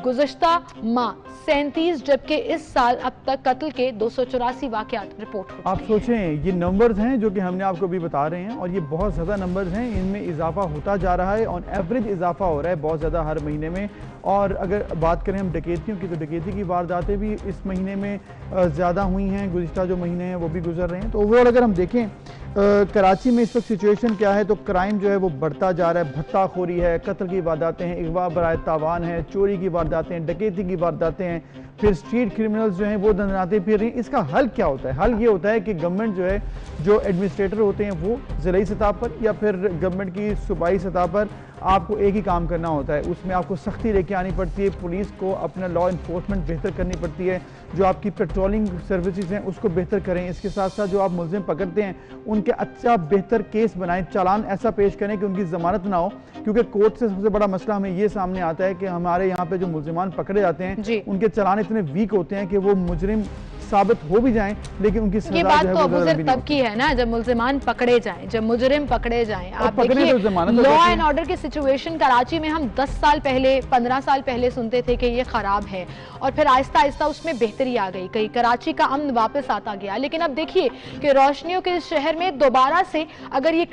गुज़िश्ता माह 37, जबकि इस साल अब तक कत्ल के 284 वाक़यात रिपोर्ट हो चुके हैं। आप सोचें ये नंबर्स हैं जो कि हमने आपको भी बता रहे हैं, और ये बहुत ज़्यादा नंबर्स हैं, इनमें इजाफा होता जा रहा है। ऑन एवरेज इजाफा हो रहा है बहुत ज़्यादा हर महीने में। और अगर बात करें हम डकैतियों की, तो डकैती की वारदातें भी इस महीने में ज़्यादा हुई हैं। गुज़िश्ता जो महीने हैं वो भी गुजर रहे हैं। तो ओवरऑल अगर हम देखें कराची में इस वक्त सिचुएशन क्या है, तो क्राइम जो है वो बढ़ता जा रहा है। भत्ताखोरी है, कत्ल की वारदातें हैं, अगवा बराए तावान है, चोरी की वारदातें हैं, डकैती की वारदातें हैं, फिर स्ट्रीट क्रिमिनल्स जो हैं वो दंदनाते फिर रही हैं। इसका हल क्या होता है? हल ये होता है कि गवर्नमेंट जो है, जो एडमिनिस्ट्रेटर होते हैं वो ज़िलाई सतह पर या फिर गवर्नमेंट की सूबाई सतह पर आपको एक ही काम करना होता है। उसमें आपको सख्ती लेके आनी पड़ती है, पुलिस को अपना लॉ इन्फोर्समेंट बेहतर करनी पड़ती है, जो आपकी पेट्रोलिंग सर्विसेज हैं उसको बेहतर करें। इसके साथ साथ जो आप मुलजिम पकड़ते हैं उनके अच्छा बेहतर केस बनाएं, चालान ऐसा पेश करें कि उनकी ज़मानत ना हो। क्योंकि कोर्ट से सबसे बड़ा मसला हमें ये सामने आता है कि हमारे यहाँ पे जो मुलजिमान पकड़े जाते हैं उनके चालान इतने वीक होते हैं कि वो मुजरिम साबित हो भी जाएं, लेकिन उनकी सजा ये बात जो है तो वो अबूज़र तब की है ना जब मुल्जिमान पकड़े जाएं, जब मुजरिम पकड़े जाएं। आप देखिए लॉ एंड ऑर्डर की सिचुएशन कराची में हम 10 साल पहले 15 साल पहले सुनते थे कि ये खराब है, और फिर आहिस्ता आहिस्ता उसमें बेहतरी आ गई, कहीं कराची का अमन वापस आता गया। लेकिन अब देखिए कि रोशनियों के इस शहर में दोबारा से अगर ये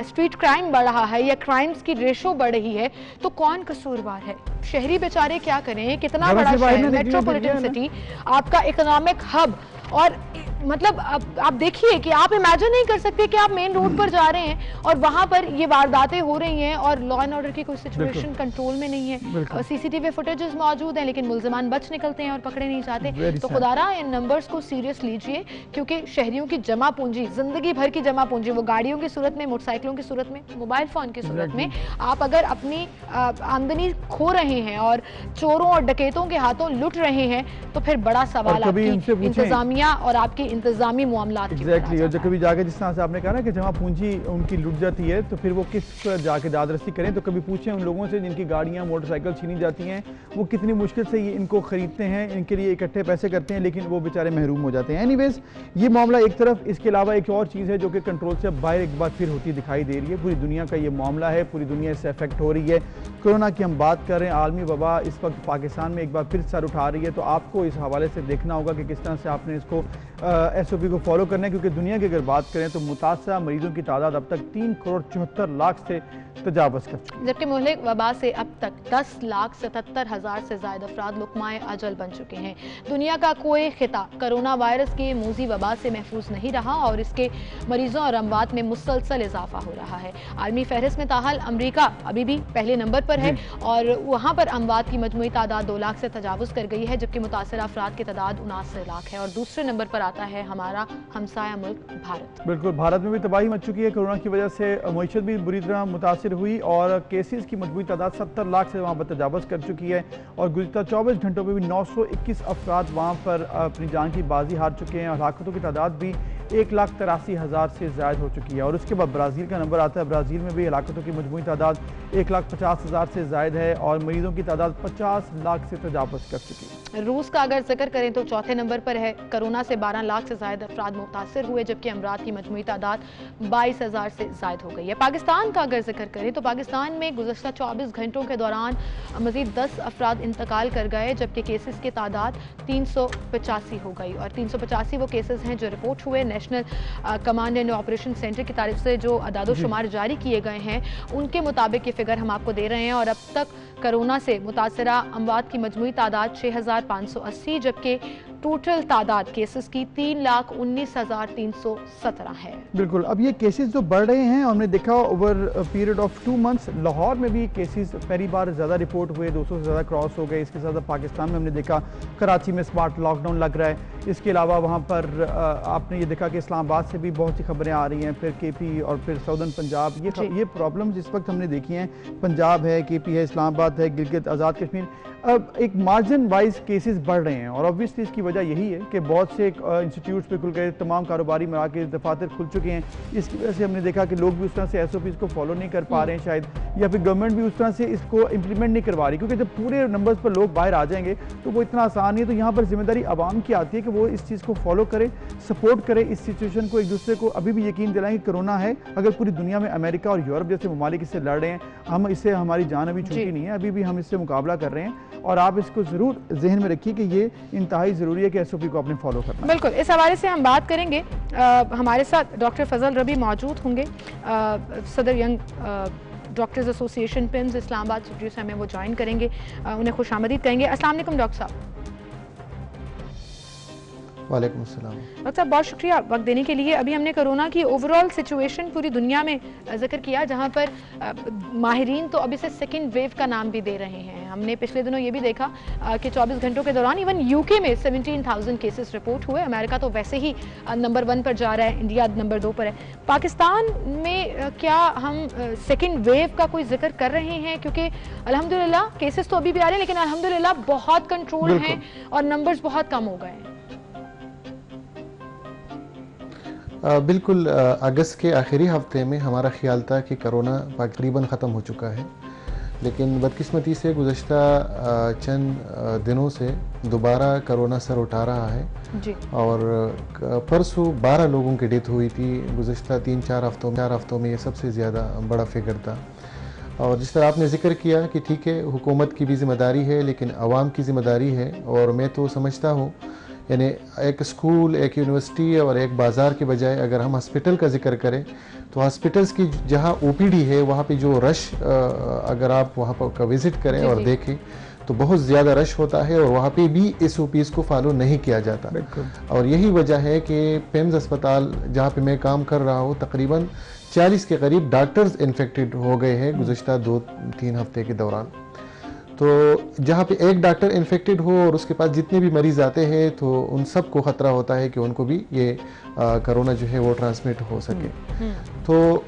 स्ट्रीट क्राइम बढ़ रहा है या क्राइम्स की रेशो बढ़ रही है, तो कौन कसूरवार है? शहरी बेचारे क्या करें? कितना बड़ा शहर, मेट्रोपॉलिटन सिटी, आपका इकोनॉमिक हब, और मतलब आप देखिए कि आप इमेजिन नहीं कर सकते कि आप मेन रोड पर जा रहे हैं और वहां पर ये वारदातें हो रही हैं और लॉ एंड ऑर्डर की कोई सिचुएशन कंट्रोल में नहीं है। सीसीटीवी फुटेजेस मौजूद हैं लेकिन मुल्जिमान बच निकलते हैं और पकड़े नहीं जाते। तो खुदारा इन नंबर्स को सीरियस लीजिए, क्योंकि शहरियों की जमा पूंजी, जिंदगी भर की जमा पूंजी, वो गाड़ियों की सूरत में, मोटरसाइकिलों की सूरत में, मोबाइल फोन की सूरत में, आप अगर अपनी आमदनी खो रहे हैं और चोरों और डकैतों के हाथों लुट रहे हैं, तो फिर बड़ा सवाल आपकी इंतजामिया और आपकी इंतजामी मामलात की। एग्जैक्टली, और जब कभी जाके जिस तरह से आपने कहा ना कि जमा पूंजी उनकी लुट जाती है, तो फिर वो किस जाके दादरसी करें। तो कभी पूछें उन लोगों से जिनकी गाड़ियां मोटरसाइकिल छीनी जाती हैं, वो कितनी मुश्किल से ये इनको खरीदते हैं, इनके लिए इकट्ठे पैसे करते हैं, लेकिन वो बेचारे महरूम हो जाते हैं। एनीवेज, ये मामला एक तरफ, इसके अलावा एक और चीज़ है जो कि कंट्रोल से बाहर एक बार फिर होती दिखाई दे रही है। पूरी दुनिया का ये मामला है, पूरी दुनिया इससे अफेक्ट हो रही है। कोरोना की हम बात कर रहे हैं, आलमी वबा इस वक्त पाकिस्तान में एक बार फिर सर उठा रही है। तो आपको इस हवाले से देखना होगा कि किस तरह से आपने इसको SOP को फॉलो करना है, क्योंकि दुनिया की अगर बात करें तो मुतासरा मरीजों की तादाद अब तक 3,74,00,000 से तजावज़ कर चुकी है, जबकि मुहलिक वबा से अब तक 10,77,000 से ज़ायद अफराद लुक़माए अजल बन चुके हैं। दुनिया का कोई खिता कोरोना वायरस के मूजी वबा से महफूज नहीं रहा और इसके मरीजों और अमवात में मुसलसल इजाफा हो रहा है। आलमी फहरिस्त में ताहाल अमरीका अभी भी पहले नंबर पर है और वहाँ पर अमवात की मजमूई तादाद 2 लाख से तजावुज़ कर गई है, जबकि मुतासर अफराद की तादाद 79 लाख है। और दूसरे नंबर पर आता है हमारा हमसाया मुल्क भारत। बिल्कुल, भारत में भी तबाही मच चुकी है। कोरोना की वजह से मईशत भी बुरी तरह मुतासिर हुई और केसेस की मजमूई तादाद 70 लाख से वहाँ पर तजावज़ कर चुकी है। और गुज़िश्ता 24 घंटों में भी 921 अफराद वहाँ पर अपनी जान की बाजी हार चुके हैं और हलाकतों की तादाद भी 1,83,000 से ज़ायद हो चुकी है। और उसके बाद ब्राज़ील का नंबर आता है। ब्राज़ील में भी हलाकतों की मजमूई तादाद 1,50,000 से ज़ायद है और मरीजों की तादाद 50 लाख से तजावज़ कर चुकी है। रूस का अगर जिक्र करें तो चौथे नंबर पर है। कोरोना से 12 लाख से ज़ायद अफराद मुतासर हुए, जबकि अमराद की मजमूई तादाद 22,000 से ज़ायद हो गई है। पाकिस्तान का अगर जिक्र करें तो पाकिस्तान में गुज़श्ता 24 घंटों के दौरान मज़ीद 10 अफराद इंतकाल कर गए, जबकि केसेस की तादाद 385 हो गई। और 385 वो केसेस हैं जो रिपोर्ट हुए। National command and operation centre की तरफ से जो अदाद-ओ-शुमार जारी किए गए हैं उनके मुताबिक ये फिगर हम आपको दे रहे हैं। और अब तक कोरोना से मुतासरा अमवात की मजमूई तादाद 6,580, जबकि टोटल तादाद केसेस की 3,19,317 है। बिल्कुल, अब ये केसेस जो बढ़ रहे हैं, हमने देखा over period of 2 months Lahore में भी केसेस पहली बार ज़्यादा रिपोर्ट हुए, 200 से ज़्यादा क्रॉस हो गए। इसके साथ पाकिस्तान में हमने देखा कराची में स्मार्ट लॉकडाउन लग रहा है। इसके अलावा वहाँ पर आपने ये देखा कि इस्लामाबाद से भी बहुत सी खबरें आ रही हैं, फिर KP और फिर साउदर्न पंजाब। ये प्रॉब्लम्स इस वक्त हमने देखी हैं। पंजाब है, KP है, इस्लामाबाद है, गिलगित आज़ाद कश्मीर। अब एक मार्जिन वाइज केसेस बढ़ रहे हैं और ऑब्वियसली इसकी वजह यही है कि बहुत से इंस्टीट्यूट्स पे खुल गए, तमाम कारोबारी मराकज़ दफातर खुल चुके हैं। इसकी वजह से हमने देखा कि लोग भी उस तरह से SOPs को फॉलो नहीं कर पा रहे हैं शायद, या फिर गवर्नमेंट भी उस तरह से इसको इम्प्लीमेंट नहीं करवा रही, क्योंकि जब पूरे नंबर्स पर लोग बाहर आ जाएंगे तो वो इतना आसान नहीं है। तो यहाँ पर जिम्मेदारी आवाम की आती है कि वो इस चीज़ को फॉलो करे, सपोर्ट करे, इस सिचुएशन को एक दूसरे को अभी भी यकीन दिलाएं कि कोरोना है। अगर पूरी दुनिया में अमेरिका और यूरोप जैसे ममालिक इससे लड़ रहे हैं, हम इससे हमारी जान अभी छूटी नहीं है, अभी भी हम इससे मुकाबला कर रहे हैं। और आप इसको ज़रूर जहन में रखिए कि ये इंतहाई ज़रूरी है कि SOP को आपने फॉलो करना। बिल्कुल, इस हवाले से हम बात करेंगे। हमारे साथ डॉक्टर फजल रबी मौजूद होंगे, सदर young doctors association PIMS Islamabad studio में वो ज्वाइन करेंगे, उन्हें खुशामदीद कहेंगे। अस्सलाम वालेकुम डॉक्टर साहब। वालेकुम अस्सलाम। डॉक्टर साहब बहुत शुक्रिया वक्त देने के लिए। अभी हमने कोरोना की ओवरऑल सिचुएशन पूरी दुनिया में जिक्र किया, जहां पर माहिरीन तो अब इसे सेकेंड वेव का नाम भी दे रहे हैं। हमने पिछले दिनों ये भी देखा कि 24 घंटों के दौरान इवन UK में 17,000 केसेस रिपोर्ट हुए। अमेरिका तो वैसे ही नंबर 1 पर जा रहा है, इंडिया नंबर 2 पर है। पाकिस्तान में क्या हम सेकेंड वेव का कोई जिक्र कर रहे हैं? क्योंकि अल्हम्दुलिल्लाह केसेस तो अभी भी आ रहे हैं, लेकिन अल्हम्दुलिल्लाह बहुत कंट्रोल हैं और नंबर्स बहुत कम हो गए हैं। बिल्कुल, अगस्त के आखिरी हफ्ते में हमारा ख्याल था कि कोरोना तकरीबन ख़त्म हो चुका है, लेकिन बदकिस्मती से गुज़श्ता चंद दिनों से दोबारा कोरोना सर उठा रहा है जी। और परसों 12 लोगों की डेथ हुई थी। गुज़श्ता 3-4 हफ्तों में ये सबसे ज़्यादा बड़ा फिगर था। और जिस तरह आपने जिक्र किया कि ठीक है, हुकूमत की भी ज़िम्मेदारी है, लेकिन आवाम की ज़िम्मेदारी है। और मैं तो समझता हूँ, यानी एक स्कूल, एक यूनिवर्सिटी और एक बाज़ार के बजाय अगर हम हॉस्पिटल का जिक्र करें तो हॉस्पिटल्स की जहाँ OPD है वहाँ पे जो रश, अगर आप वहाँ पर का विज़िट करें और देखें तो बहुत ज़्यादा रश होता है और वहाँ पे भी SOPs को फॉलो नहीं किया जाता। और यही वजह है कि पिम्स अस्पताल जहाँ पे मैं काम कर रहा हूँ, तकरीबन 40 के करीब डॉक्टर्स इन्फेक्टेड हो गए हैं गुज़श्ता 2-3 हफ्ते के दौरान। तो जहाँ पे एक डॉक्टर इन्फेक्टेड हो और उसके पास जितने भी मरीज़ आते हैं तो उन सब को ख़तरा होता है कि उनको भी ये कोरोना जो है वो ट्रांसमिट हो सके। तो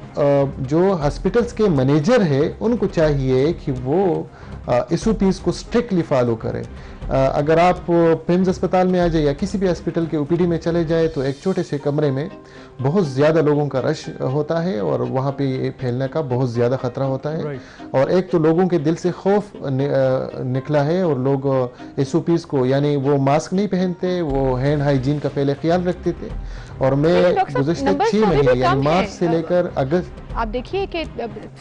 जो हॉस्पिटल्स के मैनेजर है उनको चाहिए कि वो SOPs को स्ट्रिक्टली फॉलो करें। अगर आप पिम्स अस्पताल में आ जाए या किसी भी हॉस्पिटल के OPD में चले जाए तो एक छोटे से कमरे में बहुत ज़्यादा लोगों का रश होता है और वहाँ पे ये फैलने का बहुत ज़्यादा ख़तरा होता है। और एक तो लोगों के दिल से खौफ निकला है और लोग SOPs को, यानी वो मास्क नहीं पहनते, वो हैंड हाइजीन का पहले ख्याल रखते थे। और मैं गुज़श्ता 6 महीने यानी मार्च से लेकर अगस्त, आप देखिए कि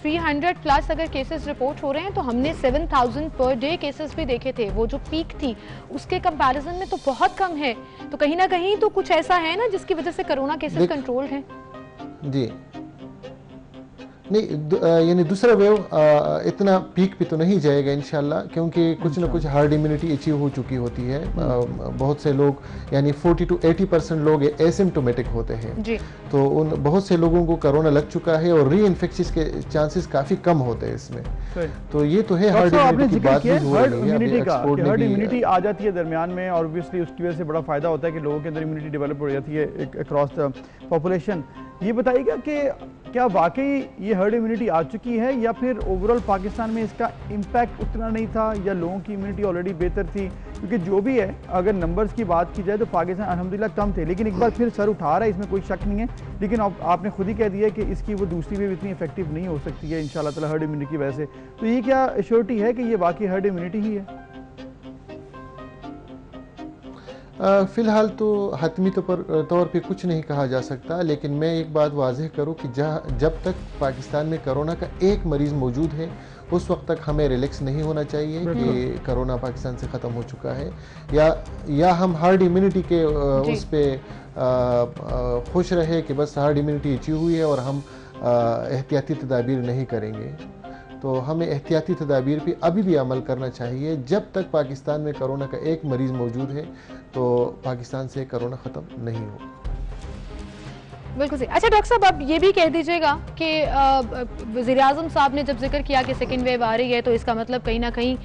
300 प्लस अगर केसेस रिपोर्ट हो रहे हैं तो हमने 7,000 पर डे केसेस भी देखे थे। वो जो पीक थी उसके कंपैरिजन में तो बहुत कम है। तो कहीं ना कहीं तो कुछ ऐसा है ना जिसकी वजह से कोरोना केसेस कंट्रोल्ड हैं। जी नहीं, यानी दूसरा वेव इतना पीक पे तो नहीं जाएगा इंशाल्लाह, क्योंकि कुछ ना कुछ हार्ड इम्यूनिटी अचीव हो चुकी होती है। बहुत से लोग, यानी 40 to 80% लोग एसिम्प्टोमेटिक होते हैं जी। तो उन बहुत से लोगों को कोरोना लग चुका है और री इन्फेक्शन के चांसेस काफ़ी कम होते हैं इसमें। तो ये तो है हार्ड इम्यूनिटी की बात भी हो रही है। हार्ड इम्यूनिटी आ जाती है दरमियान में और ऑब्वियसली उसकी वजह से बड़ा फ़ायदा होता है कि लोगों के अंदर इम्यूनिटी डेवलप हो जाती है अक्रॉस द पॉपुलेशन। ये बताइएगा कि क्या वाकई ये हर्ड इम्यूनिटी आ चुकी है या फिर ओवरऑल पाकिस्तान में इसका इम्पैक्ट उतना नहीं था या लोगों की इम्यूनिटी ऑलरेडी बेहतर थी? क्योंकि जो भी है, अगर नंबर्स की बात की जाए तो पाकिस्तान अल्हम्दुलिल्लाह कम थे, लेकिन एक बार फिर सर उठा रहा है, इसमें कोई शक नहीं है। लेकिन आपने खुद ही कह दिया कि इसकी वो दूसरी वेव इतनी इफेक्टिव नहीं हो सकती है इंशाल्लाह ताला हर्ड इम्यूनिटी की वजह से। तो ये क्या एश्योरिटी है कि ये वाकई हर्ड इम्यूनिटी ही है? फ़िलहाल तो हतमी तौर पे कुछ नहीं कहा जा सकता, लेकिन मैं एक बात वाज़ेह करूँ कि जब तक पाकिस्तान में कोरोना का एक मरीज़ मौजूद है उस वक्त तक हमें रिलैक्स नहीं होना चाहिए कि कोरोना पाकिस्तान से ख़त्म हो चुका है या हम हर्ड इम्यूनिटी के उस पर खुश रहे कि बस हर्ड इम्यूनिटी अचीव हुई है और हम एहतियाती तदाबीर नहीं करेंगे। तो हमें एहतियाती तदाबीर पे अभी भी अमल करना चाहिए। जब तक पाकिस्तान में कोरोना का एक मरीज़ मौजूद है तो पाकिस्तान से कोरोना ख़त्म नहीं हो। बिल्कुल सही। अच्छा डॉक्टर साहब, आप ये भी कह दीजिएगा कि वज़ीर आज़म साहब ने जब जिक्र किया कि सेकेंड वेव आ रही है तो इसका मतलब कहीं ना कहीं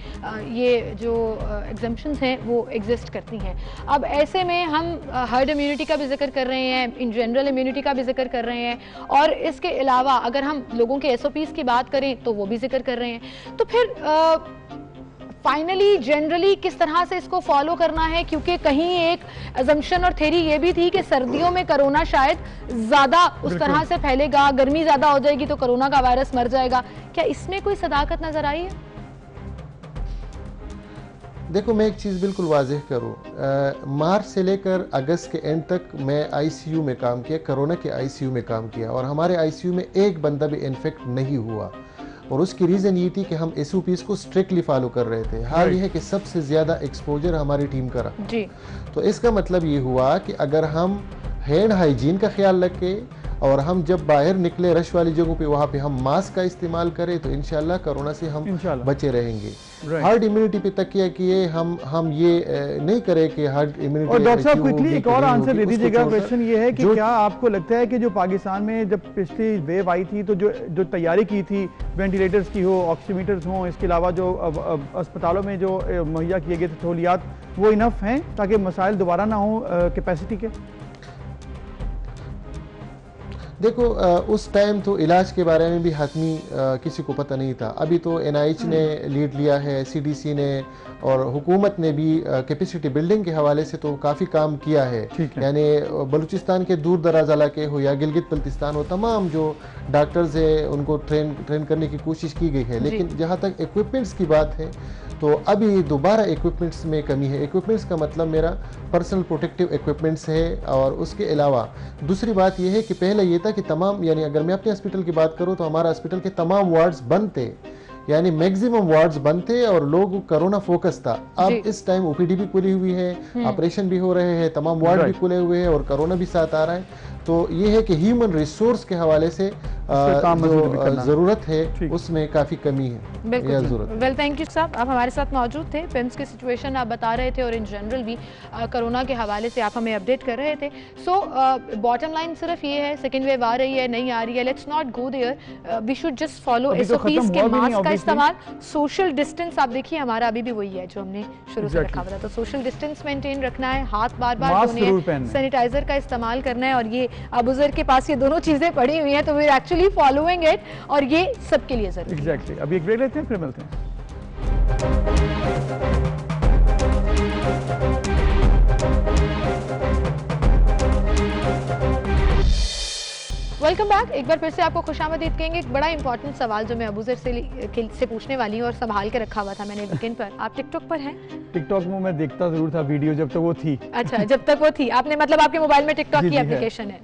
ये जो एग्जम्पशंस हैं वो एग्जिस्ट करती हैं। अब ऐसे में हम हर्ड इम्यूनिटी का भी जिक्र कर रहे हैं, इन जनरल इम्यूनिटी का भी जिक्र कर रहे हैं, और इसके अलावा अगर हम लोगों के SOPs की बात करें तो वो भी जिक्र कर रहे हैं। तो फिर फाइनली जनरली किस तरह से इसको फॉलो करना है? क्योंकि कहीं एक अजम्पशन और थ्योरी ये भी थी कि सर्दियों में कोरोना शायद ज्यादा उस तरह से फैलेगा, गर्मी ज्यादा हो जाएगी तो कोरोना का वायरस मर जाएगा। क्या इसमें कोई सदाकत नजर आई है? देखो, मैं एक चीज़ बिल्कुल वाज़ेह करूँ, मार्च से लेकर अगस्त के एंड तक मैं ICU में काम किया, कोरोना के ICU में काम किया, और हमारे ICU में एक बंदा भी इन्फेक्ट नहीं हुआ। और उसकी रीज़न ये थी कि हम SOPs को स्ट्रिक्टली फॉलो कर रहे थे। हाल ये है कि सबसे ज़्यादा एक्सपोजर हमारी टीम का रहा जी। तो इसका मतलब ये हुआ कि अगर हम हैंड हाइजीन का ख्याल रखें और हम जब बाहर निकले रश वाली जगहों पे वहाँ पे हम मास्क का इस्तेमाल करें तो इंशाल्लाह कोरोना से हम बचे रहेंगे। हार्ड इम्यूनिटी पे तकिया किए हम ये नहीं करें कि हार्ड इम्यूनिटी। और डॉक्टर साहब क्विकली एक और आंसर दे दीजिएगा। क्वेश्चन ये है कि क्या आपको लगता है कि जो पाकिस्तान में जब पिछली वेव आई थी तो जो तैयारी की थी, वेंटिलेटर्स की हो, ऑक्सीमीटर्स हों, इसके अलावा जो अस्पतालों में जो मुहैया किए गए थे सहूलियात, वो इनफ हैं ताकि मसाइल दोबारा ना हो कैपेसिटी के? देखो, उस टाइम तो इलाज के बारे में भी हतमी किसी को पता नहीं था। अभी तो NIH ने लीड लिया है, CDC ने और हुकूमत ने भी कैपेसिटी बिल्डिंग के हवाले से तो काफ़ी काम किया है। यानी बलूचिस्तान के दूर दराज इलाके हो या गिलगित बल्तिस्तान हो, तमाम जो डॉक्टर्स हैं उनको ट्रेन करने की कोशिश की गई है। लेकिन जहाँ तक इक्विपमेंट्स की बात है तो अभी दोबारा इक्विपमेंट्स में कमी है। इक्विपमेंट्स का मतलब मेरा पर्सनल प्रोटेक्टिव इक्विपमेंट्स है। और उसके अलावा दूसरी बात यह है कि पहले ये था कि तमाम, यानी अगर मैं अपने हॉस्पिटल की बात करूं तो हमारा हॉस्पिटल के तमाम वार्ड्स बंद थे, यानी मैक्सिमम वार्ड्स बंद थे और लोग कोरोना फोकस था। अब इस टाइम OPD भी खुली हुई है, ऑपरेशन भी हो रहे हैं, तमाम वार्ड भी खुले हुए हैं और कोरोना भी साथ आ रहा है। तो ये है कि ह्यूमन रिसोर्स के हवाले से जो ज़रूरत है उसमें काफ़ी कमी है या ज़रूरत। वेल, थैंक यू साहब, आप हमारे साथ मौजूद थे। पिम्स की सिचुएशन आप बता रहे थे और इन जनरल भी कोरोना के हवाले से आप हमें अपडेट कर रहे थे। सो बॉटम लाइन सिर्फ ये है, सेकेंड वेव आ रही है, नहीं आ रही है, let's not go there, we should just follow SOPs के, मास्क का इस्तेमाल, सोशल डिस्टेंस। आप देखिए हमारा अभी भी वही है जो हमने शुरू से रखा हुआ था, तो सोशल डिस्टेंस मेंटेन रखना है, हाथ बार बार धोने हैं, सैनिटाइजर का इस्तेमाल करना है। और ये अबूजर के पास ये दोनों चीजें पड़ी हुई हैं तो we are actually following it, और ये सबके लिए जरूरी है। एग्जैक्टली। अभी एक ब्रेक लेते हैं, फिर मिलते हैं। Welcome back. एक बार फिर से आपको खुशामदीद कहेंगे। एक बड़ा इंपॉर्टेंट सवाल जो मैं अबूजर से पूछने वाली हूँ और संभाल के रखा हुआ था मैंने वीकेंड पर। आप टिकटॉक पर हैं? टिकटॉक में मैं देखता जरूर था वीडियो जब तक वो थी। अच्छा, जब तक वो थी आपने, मतलब आपके मोबाइल में टिकटॉक की एप्लीकेशन है।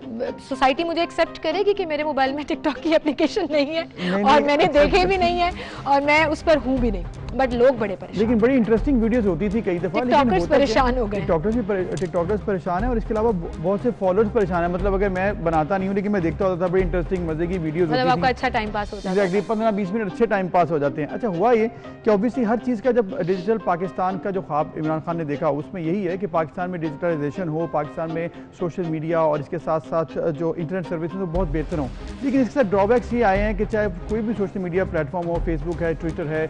सोसाइटी मुझे एक्सेप्ट करेगी कि मेरे मोबाइल में टिकटॉक की एप्लीकेशन नहीं है और मैंने देखे भी नहीं है और मैं उस पर हूँ भी नहीं, बट लोग बड़े परेशान। लेकिन बड़ी इंटरेस्टिंग वीडियोस होती थी कई दफा। टिकटॉकर्स परेशान हो गए, टिकटॉकर्स परेशान है और इसके अलावा बहुत से फॉलोअर्स परेशान है। मतलब अगर मैं बनाता नहीं हूँ लेकिन मैं देखता होता था, बड़ी इंटरेस्टिंग मजे की वीडियोस होती थी, मतलब आपका अच्छा टाइम पास हो जाता है। एग्जैक्टली, 15-20 मिनट अच्छे टाइम पास हो जाते हैं। अच्छा, हुआ ये कि ऑब्वियसली हर चीज़ का, जब डिजिटल पाकिस्तान का जो ख्वाब इमरान खान ने देखा उसमें यही है कि पाकिस्तान में डिजिटलाइजेशन हो, पाकिस्तान में सोशल मीडिया और इसके साथ साथ जो इंटरनेट सर्विस तो बहुत बेहतर हो। लेकिन इसके साथ ड्रॉबैक्स ये आए हैं कि चाहे कोई भी सोशल मीडिया प्लेटफॉर्म हो, फेसबुक है, ट्विटर है,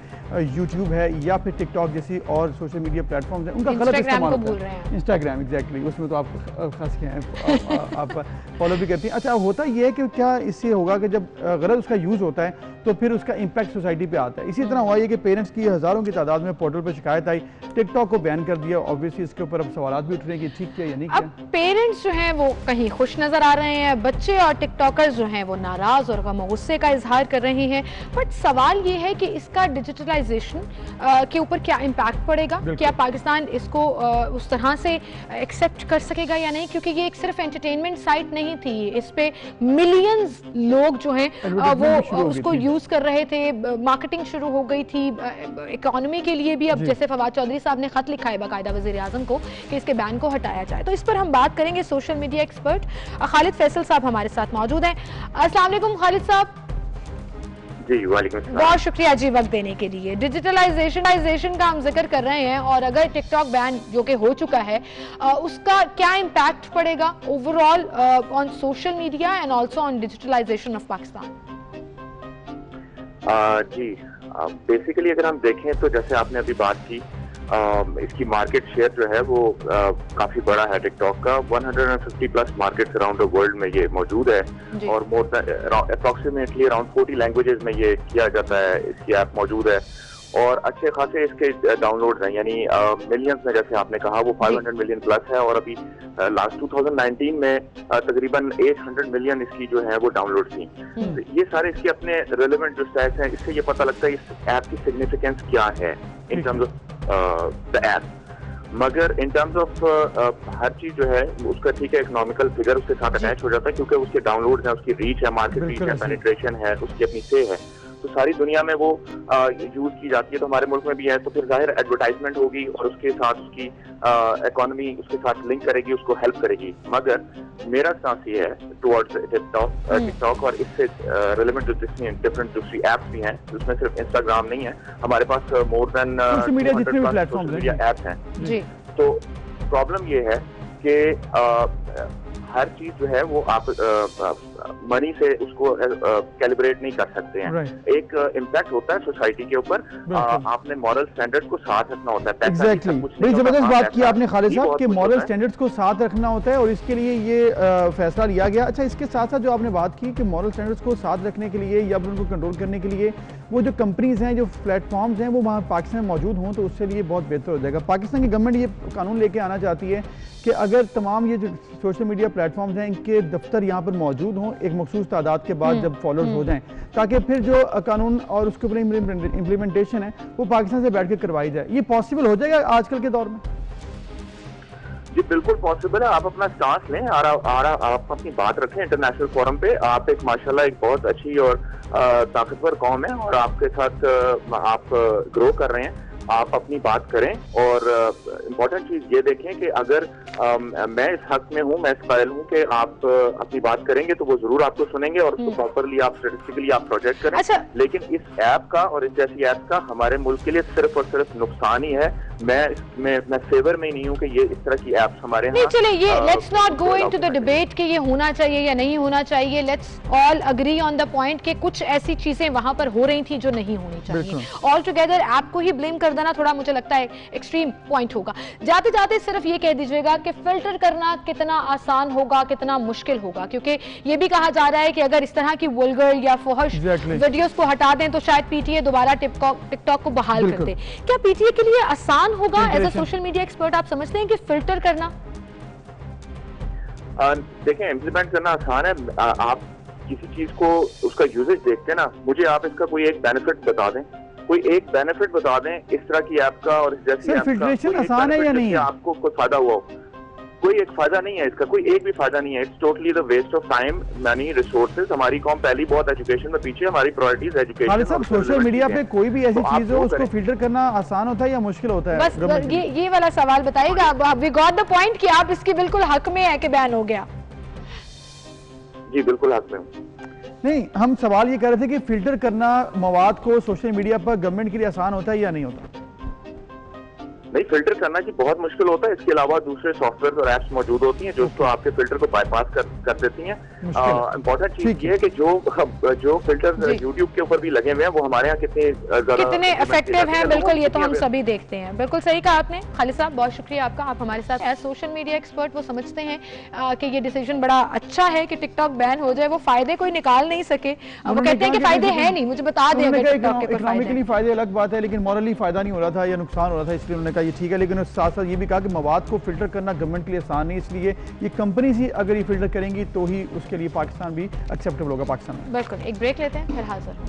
यूट्यूब यूट्यूब है या फिर टिकटॉक जैसी और सोशल मीडिया प्लेटफॉर्म्स हैं उनका गलत इंस्टाग्राम इस्तेमाल को होता भूल रहे है। हैं। इंस्टाग्राम एग्जैक्टली, उसमें तो आप खास क्या हैं, आप फॉलो भी करती हैं। अच्छा, होता ये है कि क्या इससे होगा कि जब गलत उसका यूज़ होता है तो फिर उसका इम्पैक्ट सोसाइटी पे आता है। इसी तरह हुआ ये कि पेरेंट्स की हज़ारों की तादाद में पोर्टल पर शिकायत आई, टिकटॉक को बैन कर दिया। ऑब्वियसली इसके ऊपर अब सवाल भी उठ रहे हैं कि ठीक किया या नहीं अब किया। पेरेंट्स जो हैं वो कहीं खुश नजर आ रहे हैं, बच्चे और टिकटॉकर्स जो हैं वो नाराज और गम गुस्से का इजहार कर रहे हैं। बट सवाल ये है कि इसका डिजिटलाइजेशन के ऊपर क्या इम्पैक्ट पड़ेगा, क्या पाकिस्तान इसको उस तरह से एक्सेप्ट कर सकेगा या नहीं, क्योंकि ये एक सिर्फ एंटरटेनमेंट साइट नहीं थी, इस पे मिलियंस लोग जो हैं वो उसको यूज कर रहे थे, मार्केटिंग शुरू हो गई थी इकोनॉमी के लिए भी। अब जैसे फवाद चौधरी साहब ने खत लिखा है बाकायदा वज़ीर आज़म को कि इसके बैन को हटाया जाए, तो इस पर हम बात करेंगे। Social media expert Khalid Faisal साहब हमारे साथ मौजूद हैं। अस्सलाम वालेकुम खालिद साहब। जी वालेकुम सलाम। बहुत शुक्रिया जी वक्त देने के लिए। डिजिटलाइजेशन का हम जिक्र कर रहे हैं और अगर टिकटॉक बैन जो कि हो चुका है उसका क्या इम्पैक्ट पड़ेगा overall on social media and also on digitalization of Pakistan? जी बेसिकली अगर हम देखें तो जैसे आपने अभी बात की, इसकी मार्केट शेयर जो है वो काफी बड़ा है टिकटॉक का। 150 plus markets around the world में ये मौजूद है और मोर अप्रॉक्सीमेटली अराउंड 40 लैंग्वेजेस में ये किया जाता है, इसकी ऐप मौजूद है और अच्छे खासे इसके डाउनलोड्स हैं, यानी मिलियंस में जैसे आपने कहा वो 500 मिलियन प्लस है और अभी लास्ट 2019 में तकरीबन 800 मिलियन इसकी जो है वो डाउनलोड थी। तो ये सारे इसके अपने रेलेवेंट जो स्टैट्स हैं, इससे ये पता लगता है इस ऐप की सिग्निफिकेंस क्या है in terms of the app. मगर इन टर्म्स ऑफ हर चीज जो है उसका ठीक है इकोनॉमिकल फिगर उसके साथ अटैच हो जाता है, क्योंकि उसके डाउनलोड है, उसकी रीच है, मार्केट रीच है, पेनिट्रेशन है, उसकी अपनी से है, तो सारी दुनिया में वो यूज की जाती है। तो हमारे मुल्क में भी है, तो फिर जाहिर एडवर्टाइजमेंट होगी और उसके साथ उसकी इकोनॉमी उसके साथ लिंक करेगी, उसको हेल्प करेगी। मगर मेरा स्टांस ये है टुवर्ड्स टिकटॉक और इससे रिलेवेंट जो डिफरेंट दूसरी एप्स भी हैं, जिसमें सिर्फ इंस्टाग्राम नहीं है, हमारे पास मोर देन सोशल मीडिया जितने भी प्लेटफॉर्म्स मीडिया एप्स हैं जी। तो प्रॉब्लम ये है कि हर चीज जो है वो आप मनी से उसको कैलिब्रेट नहीं कर सकते हैं। एक इम्पैक्ट होता है सोसाइटी के ऊपर, आपने मॉरल स्टैंडर्ड्स को साथ रखना होता है। एग्जैक्टली, बड़ी जबरदस्त बात की आपने खालिद साहब कि मॉरल स्टैंडर्ड्स को साथ रखना होता है और इसके लिए ये फैसला लिया गया। अच्छा, इसके साथ साथ जो आपने बात की कि मॉरल स्टैंडर्ड्स को साथ रखने के लिए या उनको कंट्रोल करने के लिए वो जो कंपनीज हैं, जो प्लेटफॉर्म्स हैं, वो वहाँ पाकिस्तान में मौजूद हों तो उससे लिए बहुत बेहतर हो जाएगा। पाकिस्तान की गवर्नमेंट ये कानून लेके आना चाहती है कि अगर तमाम ये जो सोशल मीडिया प्लेटफॉर्म्स हैं इनके दफ्तर यहाँ पर मौजूद हों एक मखसूस तादाद के बाद जब फॉलोअर्स हो जाएं, ताकि फिर जो कानून और उसके ऊपर इम्प्लीमेंटेशन है वो पाकिस्तान से बैठ कर करवाई जाए। ये पॉसिबल हो जाएगा आजकल के दौर में? जी बिल्कुल पॉसिबल है। आप अपना स्टांस लें और आप अपनी बात रखें इंटरनेशनल फोरम पे। आप एक माशाल्लाह एक बहुत अच्छी और ताकतवर कौम है और आपके साथ आप ग्रो कर रहे हैं। आप अपनी बात करें और इम्पोर्टेंट चीज ये देखें कि अगर मैं इस हक में हूँ, मैं इस कायल हूँ कि आप अपनी बात करेंगे तो वो जरूर आपको सुनेंगे और उसको प्रॉपरली आप स्टैटिस्टिकली आप प्रोजेक्ट करें। अच्छा। लेकिन इस ऐप का और इस जैसी ऐप का हमारे मुल्क के लिए सिर्फ और सिर्फ नुकसान ही है। मैं फेवर में ही नहीं हूँ कि ये इस तरह की ऐप्स हमारे यहाँ। चले ये let's not go into the debate कि ये होना चाहिए या नहीं होना चाहिए। Let's all agree on the point कि कुछ ऐसी चीजें वहां पर हो रही थी जो नहीं होनी चाहिए। ऑल टुगेदर ऐप को ही ब्लेम कर देना थोड़ा मुझे लगता है एक्सट्रीम पॉइंट होगा। जाते जाते सिर्फ ये कह दीजिएगा कि फिल्टर करना कितना आसान होगा, कितना मुश्किल होगा, क्योंकि ये भी कहा जा रहा है कि अगर इस तरह की वल्गर या फहश वीडियोस को हटा दें तो शायद पीटीए दोबारा टिकटॉक को बहाल कर दे। क्या पीटीए के लिए आसान होगा as a social media expert? आप समझते हैं कि फिल्टर करना? देखें, इम्प्लीमेंट करना आसान है। आप किसी चीज को उसका यूजेज देखते हैं ना, मुझे आप इसका कोई एक बेनिफिट बता दें, कोई एक बेनिफिट बता दें इस तरह की ऐप का और इस जैसी ऐप का। फिल्ट्रेशन आसान है या नहीं? आपको कोई फायदा हुआ हो? कोई एक फायदा नहीं है इसका, कोई एक भी फायदा नहीं है। It's totally the waste of time, money, resources. हमारी कौम पहली बहुत एजुकेशन में पीछे, हमारी प्रायोरिटीज एजुकेशन। सब सोशल मीडिया पे कोई भी ऐसी चीज हो उसको फिल्टर करना आसान होता है या मुश्किल होता है? बस ये वाला सवाल बताइएगा। वी गॉट द पॉइंट कि आप इसकी बिल्कुल हक में है कि बैन हो गया। जी बिल्कुल हक में हूँ। नहीं, हम सवाल ये कर रहे थे कि फिल्टर करना मवाद को सोशल मीडिया पर गवर्नमेंट के लिए आसान होता है या नहीं होता? नहीं, फिल्टर करना जी बहुत मुश्किल होता है। इसके अलावा दूसरे सॉफ्टवेयर और एप्स मौजूद होती हैं जो उसको आपके फिल्टर को बाईपास कर देती हैं। इम्पोर्टेंट चीज ये है कि जो फिल्टर यूट्यूब के ऊपर भी लगे हुए हैं वो हमारे यहाँ कितने इफेक्टिव हैं, बिल्कुल ये तो हम सभी देखते हैं। बिल्कुल सही कहा आपने खालिद साहब, बहुत शुक्रिया आपका, आप हमारे साथ एज सोशल मीडिया एक्सपर्ट वो समझते हैं कि ये डिसीजन बड़ा अच्छा है कि टिकटॉक बैन हो जाए। वो फायदे कोई निकाल नहीं सके, वो कहते हैं कि फायदे हैं नहीं, मुझे बता दें अगर टिकटॉक के इकोनॉमिकली फायदे अलग बात है, लेकिन मॉरली फायदा नहीं हो रहा था या नुकसान हो रहा था, इसलिए उन्होंने कहा ये ठीक है। लेकिन उस साथ साथ ये भी कहा कि मवाद को फिल्टर करना गवर्नमेंट के लिए आसान नहीं, इसलिए ये कंपनीज ही अगर ये फिल्टर करेंगी तो ही उसके लिए पाकिस्तान भी एक्सेप्टेबल होगा पाकिस्तान में। बिल्कुल, एक ब्रेक लेते हैं, फिर हाजिर हूं।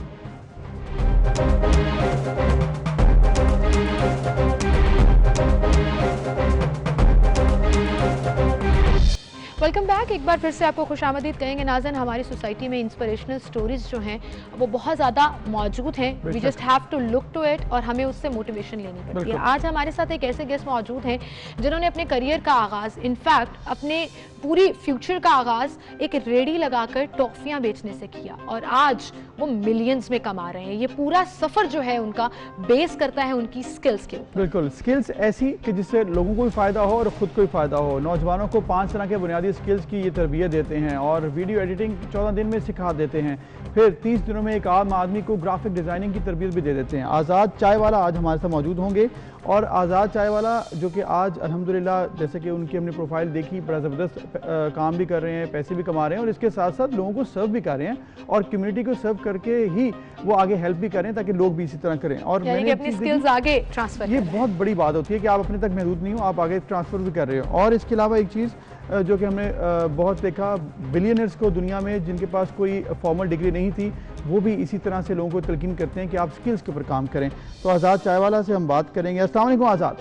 Welcome back. एक बार फिर से आपको खुशामदीद कहेंगे नाज़रीन। हमारी सोसाइटी में इंस्पिरेशनल स्टोरीज जो हैं वो बहुत ज़्यादा मौजूद हैं। We just have to look to it और हमें उससे मोटिवेशन लेनी पड़ती है। आज हमारे साथ एक ऐसे गेस्ट मौजूद हैं जिन्होंने अपने करियर का आगाज़, इनफैक्ट अपने पूरी फ्यूचर का आगाज़ एक रेडी लगाकर टॉफ़ियाँ बेचने से किया और आज वो मिलियंस में कमा रहे हैं। ये पूरा सफ़र जो है उनका बेस करता है उनकी स्किल्स के ऊपर। बिल्कुल, स्किल्स ऐसी कि जिससे लोगों को भी फ़ायदा हो और ख़ुद को भी फ़ायदा हो। नौजवानों को 5 तरह के बुनियादी स्किल्स की ये तरबियत देते हैं और वीडियो एडिटिंग 14 दिन में सिखा देते हैं। फिर 30 दिनों में एक आम आदमी को ग्राफिक डिज़ाइनिंग की तरबियत भी दे देते हैं। आज़ाद चाय वाला आज हमारे साथ मौजूद होंगे और आज़ाद चाय वाला जो कि आज अल्हम्दुलिल्लाह जैसे कि उनकी हमने प्रोफाइल देखी, बड़ा ज़बरदस्त काम भी कर रहे हैं, पैसे भी कमा रहे हैं और इसके साथ साथ लोगों को सर्व भी कर रहे हैं और कम्युनिटी को सर्व करके ही वो आगे हेल्प भी करें ताकि लोग भी इसी तरह करें। और मैंने अपनी स्किल्स आगे ट्रांसफर, ये बहुत बड़ी बात होती है कि आप अपने तक महदूद नहीं हो, आप आगे ट्रांसफ़र भी कर रहे हो। और इसके अलावा एक चीज़ जो कि हमने बहुत देखा, बिलियनर्स को दुनिया में जिनके पास कोई फॉर्मल डिग्री नहीं थी वो भी इसी तरह से लोगों को तलकीन करते हैं कि आप स्किल्स के ऊपर काम करें। तो आज़ाद चायवाला से हम बात करेंगे। अस्सलाम वालेकुम आज़ाद।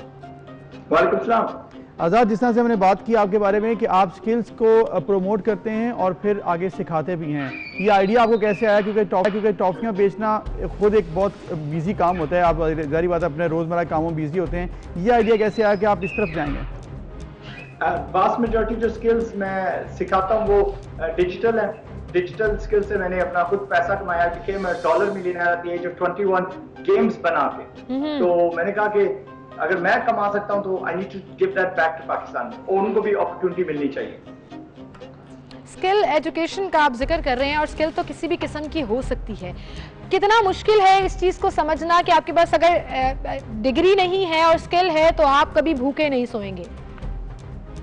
वालेकुम सलाम। आज़ाद, जिस तरह से हमने बात की आपके बारे में कि आप स्किल्स को प्रमोट करते हैं और फिर आगे सिखाते भी हैं, ये आइडिया आपको कैसे आया? क्योंकि टॉफ़ियाँ बेचना खुद एक बहुत बिजी काम होता है, आप जारी बात अपने रोज़मर्रा कामों में बिजी होते हैं, ये आइडिया कैसे आया कि आप इस तरफ जाएंगे? वास्ट मेजॉरिटी जो स्किल्स मैं सिखाता हूँ वो डिजिटल है। डिजिटल स्किल से मैंने अपना खुद पैसा कमाया क्योंकि मैं dollar millionaire at the age of 21 games बना के। तो मैंने कहा कि अगर मैं कमा सकता हूं तो I need to give that back to Pakistan और उनको भी अपॉर्चुनिटी मिलनी चाहिए। स्किल एजुकेशन का आप जिक्र कर रहे हैं और स्किल तो किसी भी किस्म की हो सकती है। कितना मुश्किल है इस चीज़ को समझना कि आपके पास अगर डिग्री नहीं है और स्किल है तो आप कभी भूखे नहीं सोएंगे?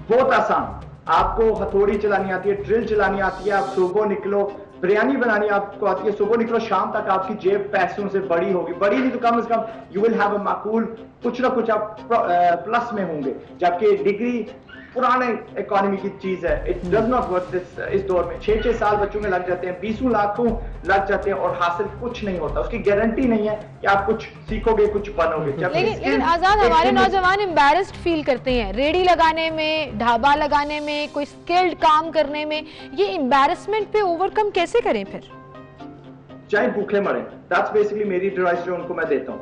बहुत आसान। आपको हथौड़ी चलानी आती है, ड्रिल चलानी आती है, आप सुबह निकलो, बिरयानी बनानी आपको आती है, सुबह निकलो, शाम तक आपकी जेब पैसों से बड़ी होगी, बड़ी नहीं तो कम से कम यू विल हैव अ माकूल कुछ ना कुछ आप प्लस में होंगे। जबकि डिग्री पुराने इकोनॉमी की चीज है, इट डज नॉट वर्क इस दौर में। 6-6 साल बच्चों में लग जाते हैं, 20 लाखों लग जाते हैं और हासिल कुछ नहीं होता। उसकी गारंटी नहीं है कि आप कुछ सीखोगे, कुछ बनोगे। लेकिन आजाद, हमारे नौजवान एम्बैरेस्ड फील करते हैं रेडी लगाने में, ढाबा लगाने में, कोई स्किल्ड काम करने में। ये एम्बैरेसमेंट पे ओवरकम कैसे करें फिर? चाहे भूखे मरे, दैट्स बेसिकली मेरी एडवाइस जो उनको मैं देता हूँ।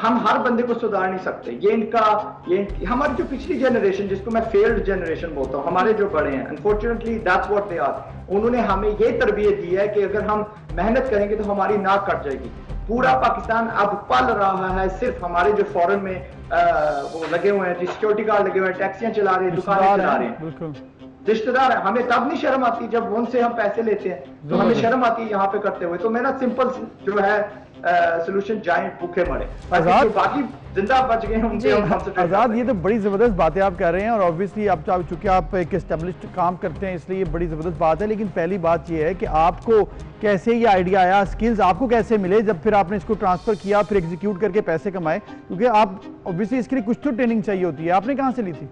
हम हर बंदे को सुधार नहीं सकते। ये हमारी जो पिछली जनरेशन, जिसको मैं फेल्ड जनरेशन बोलता हूँ, हमारे जो बड़े हैं, unfortunately that's what they are. उन्होंने हमें ये तरबियत दी है कि अगर हम मेहनत करेंगे तो हमारी नाक कट जाएगी। पूरा पाकिस्तान अब पल रहा है सिर्फ हमारे जो फॉरेन में वो लगे हुए हैं, सिक्योरिटी गार्ड लगे हुए हैं, टैक्सियां चला रहे हैं, दुकानें चला रहे हैं, रिश्तेदार है। हमें तब नहीं शर्म आती जब उनसे हम पैसे लेते हैं, तो हमें शर्म आती है यहाँ पे करते हुए। तो मेरा सिंपल जो है सोल्यूशन, जाए भूखे मरे, बाकी जिंदा बच गए उनसे हम आज़ाद, ये तो बड़ी ज़बरदस्त बातें आप कर रहे हैं और ऑब्वियसली आप चूंकि आप एक एस्टेब्लिश्ड काम करते हैं इसलिए ये बड़ी ज़बरदस्त बात है। लेकिन पहली बात ये है कि आपको कैसे ये आइडिया आया, स्किल्स आपको कैसे मिले, जब फिर आपने इसको ट्रांसफ़र किया, फिर एग्जीक्यूट करके पैसे कमाए? क्योंकि आप ऑब्वियसली इसके लिए कुछ तो ट्रेनिंग चाहिए होती है, आपने कहाँ से ली थी?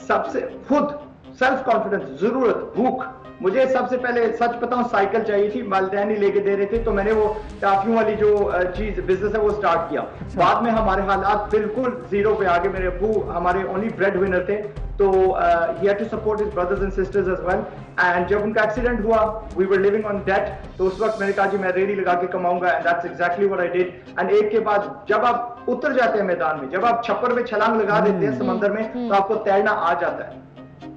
सबसे खुद सेल्फ कॉन्फिडेंस, जरूरत, भूख। मुझे सबसे पहले सच बताऊं साइकिल चाहिए थी, वालिदैन ही लेके दे रहे थे, तो मैंने वो टाफियों वाली जो चीज बिजनेस है वो स्टार्ट किया। बाद में हमारे हालात बिल्कुल जीरो पे आ गए। मेरे अब्बू हमारे ओनली ब्रेड विनर थे, तो he had to support his brothers and sisters as well. And जब उनका एक्सीडेंट हुआ, we were living on debt, तो उस वक्त मैंने कहा जी मैं रेडी लगा के कमाऊंगा, and that's exactly what I did. And एक के बाद जब आप उतर जाते हैं मैदान में, जब आप छप्पर पे छलांग लगा देते हैं समंदर में, तो आपको तैरना आ जाता है।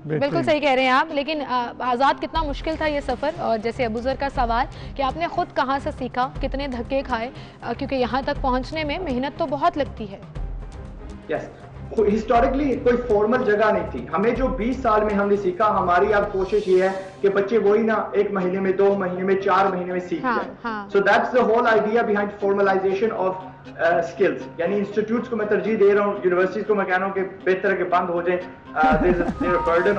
बिल्कुल सही कह रहे हैं आप। लेकिन आज़ाद, कितना मुश्किल था ये सफ़र? और जैसे अबूज़र का सवाल कि आपने खुद कहाँ से सीखा, कितने धक्के खाए, क्योंकि यहाँ तक पहुँचने में मेहनत तो बहुत लगती है। यस, हिस्टोरिकली कोई फॉर्मल जगह नहीं थी। हमें जो 20 साल में हमने सीखा, हमारी अब कोशिश ये है कि बच्चे वही ना 1 महीने में, 2 महीने में, 4 महीने में सीख जाए। So that's the whole idea behind formalization of skills. यानी इंस्टीट्यूट्स को मैं तरजीह दे रहा हूँ, यूनिवर्सिटीज को मैं कह रहा हूँ कि बेहतर है कि बंद हो जाए।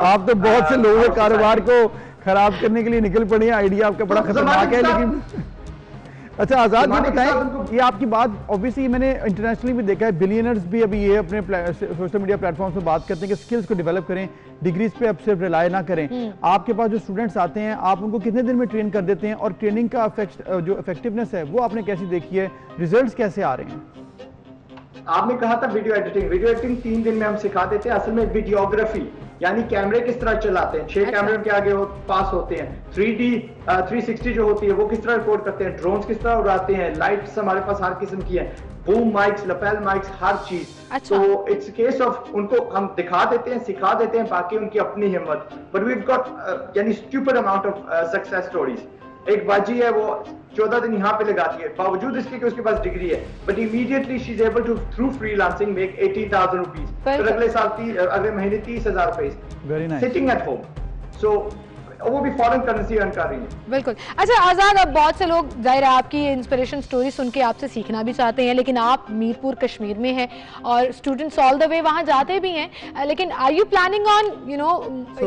आप तो बहुत से लोगों के कारोबार को खराब करने के लिए निकल पड़े हैं। आइडिया आपका बड़ा खतरनाक है, लेकिन अच्छा आजाद जी बताएं, ये आपकी बात ऑब्वियसली मैंने इंटरनेशनली भी देखा है, बिलियनर्स भी अभी ये अपने सोशल मीडिया प्लेटफॉर्म्स पे बात करते हैं कि स्किल्स को डेवलप करें, डिग्रीज पे अब सिर्फ रिलाय ना करें। आपके पास जो स्टूडेंट्स आते हैं, आप उनको कितने दिन में ट्रेन कर देते हैं, और ट्रेनिंग का जो इफेक्टिवनेस है वो आपने कैसी देखी है, रिजल्ट्स कैसे आ रहे हैं? आपने कहा था वीडियो एडिटिंग 3 दिन में हम सिखा देते हैं। असल में वीडियोग्राफी यानी कैमरे किस तरह चलाते हैं, 6 कैमरे के आगे पास होते हैं, 3D 360 जो होती है वो किस तरह रिकॉर्ड करते हैं, ड्रोन्स किस तरह उड़ाते हैं, लाइट्स हमारे पास हर किस्म की है, बूम माइक्स, लैपेल माइक्स, हर चीज। तो इट्स केस ऑफ उनको हम दिखा देते हैं, सिखा देते हैं, बाकी उनकी अपनी हिम्मत। बट वी हैव गॉट यानी stupid amount of success stories. एक बाजी है, वो 14 दिन यहाँ पे लगाती है, बावजूद इसके कि उसके पास डिग्री है, but immediately she is able to through freelancing make 18,000 rupees, फिर अगले साल अगले महीने 30,000 रुपए सिटिंग एट होम। सो वो भी फॉरेन करेंसी अर्न कर रही है। बिल्कुल। अच्छा आजाद, अब बहुत से लोग जाहिर है आपकी इंस्पिरेशन स्टोरी सुन के आपसे सीखना भी चाहते हैं, लेकिन आप मीरपुर कश्मीर में हैं और स्टूडेंट्स ऑल द वे वहां जाते भी हैं, लेकिन आर यू प्लानिंग ऑन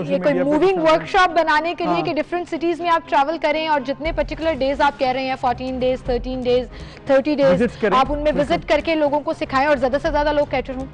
ये कोई मूविंग वर्कशॉप बनाने के लिए कि डिफरेंट सिटीज में आप ट्रैवल करें और जितने पर्टिकुलर डेज आप कह रहे हैं 14 डेज 13 डेज 30 डेज आप उनमें विजिट करके लोगों को सिखाएं और ज्यादा से ज्यादा लोग कैटर हों?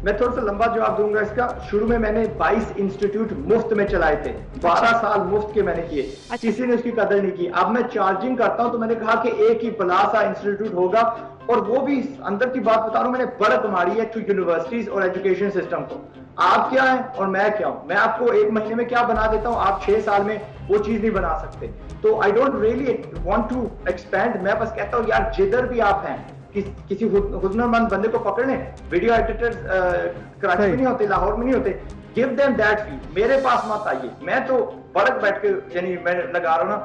मैं थोड़ा सा लंबा जवाब दूंगा इसका। शुरू में मैंने 22 इंस्टीट्यूट मुफ्त में चलाए थे, 12 साल मुफ्त के मैंने किए, किसी ने उसकी कदर नहीं की। अब मैं चार्जिंग करता हूं, तो मैंने कहा कि एक ही बड़ा सा इंस्टीट्यूट होगा, और वो भी अंदर की बात बता रहा हूं, मैंने बड़क मारी है टू यूनिवर्सिटीज और एजुकेशन सिस्टम को। आप क्या है और मैं क्या हूं? मैं आपको 1 महीने में क्या बना देता हूं, आप 6 साल में वो चीज नहीं बना सकते। तो I don't really want to expand. मैं बस कहता हूं यार, जिधर भी आप हैं, किसी हुनरमंद बंदे को पकड़ लें। वीडियो एडिटर्स कराची में नहीं होते, लाहौर में नहीं होते, गिव देम दैट फी। मेरे पास मत आइए, मैं तो बड़क बैठ के यानी मैं लगा रहा हूं ना।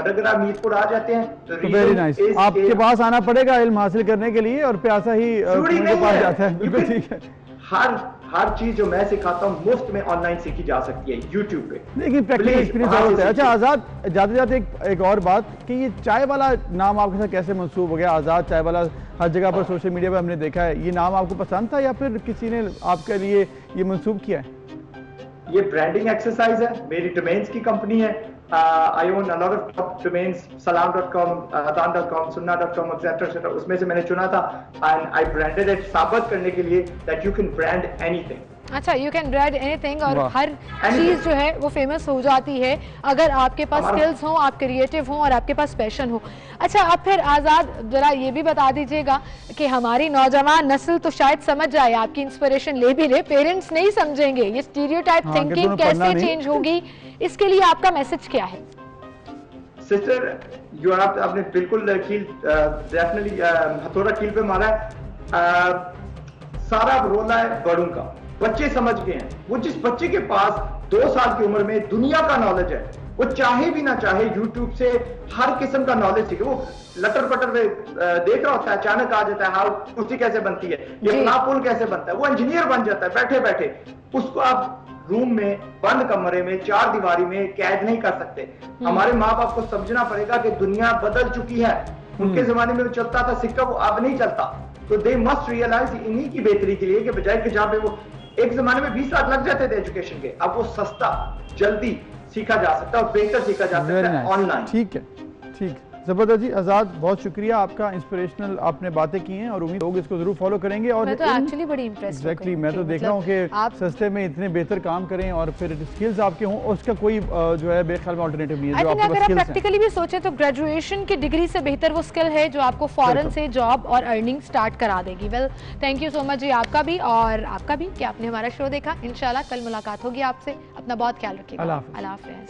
अगर आप मीरपुर आ जाते हैं तो वेरी नाइस। आपके पास आना पड़ेगा इल्म हासिल करने के लिए, और प्यासा ही उनके पास जाता है। बिल्कुल ठीक है। हर चीज जो मैं सिखाता हूँ मुफ्त में ऑनलाइन सीखी जा सकती है यूट्यूब पे, लेकिन प्रैक्टिकल एक्सपीरियंस और होता है। अच्छा आजाद, जाते जाते एक और बात कि ये चाय वाला नाम आपके साथ कैसे मंसूब हो गया? आजाद चाय वाला हर जगह पर सोशल मीडिया पर हमने देखा है, ये नाम आपको पसंद था या फिर किसी ने आपके लिए ये मंसूब किया है? ये ब्रांडिंग एक्सरसाइज है, मेरी डोमेन्स की कंपनी है। I own a lot of top domains, salam.com, adhan.com, sunnah.com, etc. उसमें से मैंने चुना था and I branded it, साबित करने के लिए that you can brand anything. अच्छा, यू कैन ब्रांड एनीथिंग, और हर चीज जो है वो फेमस हो जाती है अगर आपके पास स्किल्स हो, आप क्रिएटिव हो और आपके पास पैशन हो। अच्छा, अब फिर आजाद जरा ये भी बता दीजिएगा कि हमारी नौजवान नस्ल तो शायद समझ जाए, आपकी इंस्पिरेशन ले भी ले, पेरेंट्स नहीं समझेंगे, ये स्टीरियोटाइप थिंकिंग कैसे चेंज होगी, इसके लिए आपका मैसेज क्या है? सिस्टर, जो आपने बिल्कुल डेफिनेटली हथौड़ा कील पे मारा है। सारा रोला है बड़ों का, बच्चे समझ गए हैं। वो जिस बच्चे के पास 2 साल की उम्र में दुनिया का नॉलेज है, वो चाहे भी ना चाहे यूट्यूब से हर किस्म का नॉलेज सीखे। वो लटर पटर देख रहा होता है, अचानक आ जाता है, हाँ कुर्सी कैसे बनती है, ये पुल कैसे बनता है, वो इंजीनियर बन जाता है बैठे बैठे। उसको आप रूम में बंद कमरे में 4 दीवारी में कैद नहीं कर सकते। हमारे माँ बाप को समझना पड़ेगा कि दुनिया बदल चुकी है। उनके जमाने में वो चलता था सिक्का, वो अब नहीं चलता। तो दे मस्ट रियलाइज इन्हीं की बेहतरी के लिए कि बजाय कि जहां पे वो एक जमाने में 20 लाख लग जाते थे एजुकेशन के, अब वो सस्ता जल्दी सीखा जा सकता है और बेहतर सीखा जा सकता है ऑनलाइन। ठीक है, ठीक, जबरदस्त जी। आजाद, बहुत शुक्रिया आपका, इंस्पिरेशनल आपने बातें की हैं और उम्मीद लोग इसको जरूर फॉलो करेंगे। और मैं तो एक्चुअली बड़ी इंप्रेस हूं। एग्जैक्टली, मैं तो देख रहा हूँ कि आप सस्ते में इतने बेहतर काम करें और फिर स्किल्स आपके हों, उसका कोई जो है बेख्याल में अल्टरनेटिव नहीं है। जो अगर आप प्रैक्टिकली भी सोचें तो ग्रेजुएशन की डिग्री से बेहतर वो स्किल है जो आपको फॉरेन से जॉब और अर्निंग स्टार्ट करा देगी। Well, thank you so much ji, आपका भी और आपका भी कि आपने हमारा शो देखा। इंशाल्लाह कल मुलाकात होगी आपसे, अपना बहुत ख्याल रखिएगा। अल्लाह हाफ़िज़।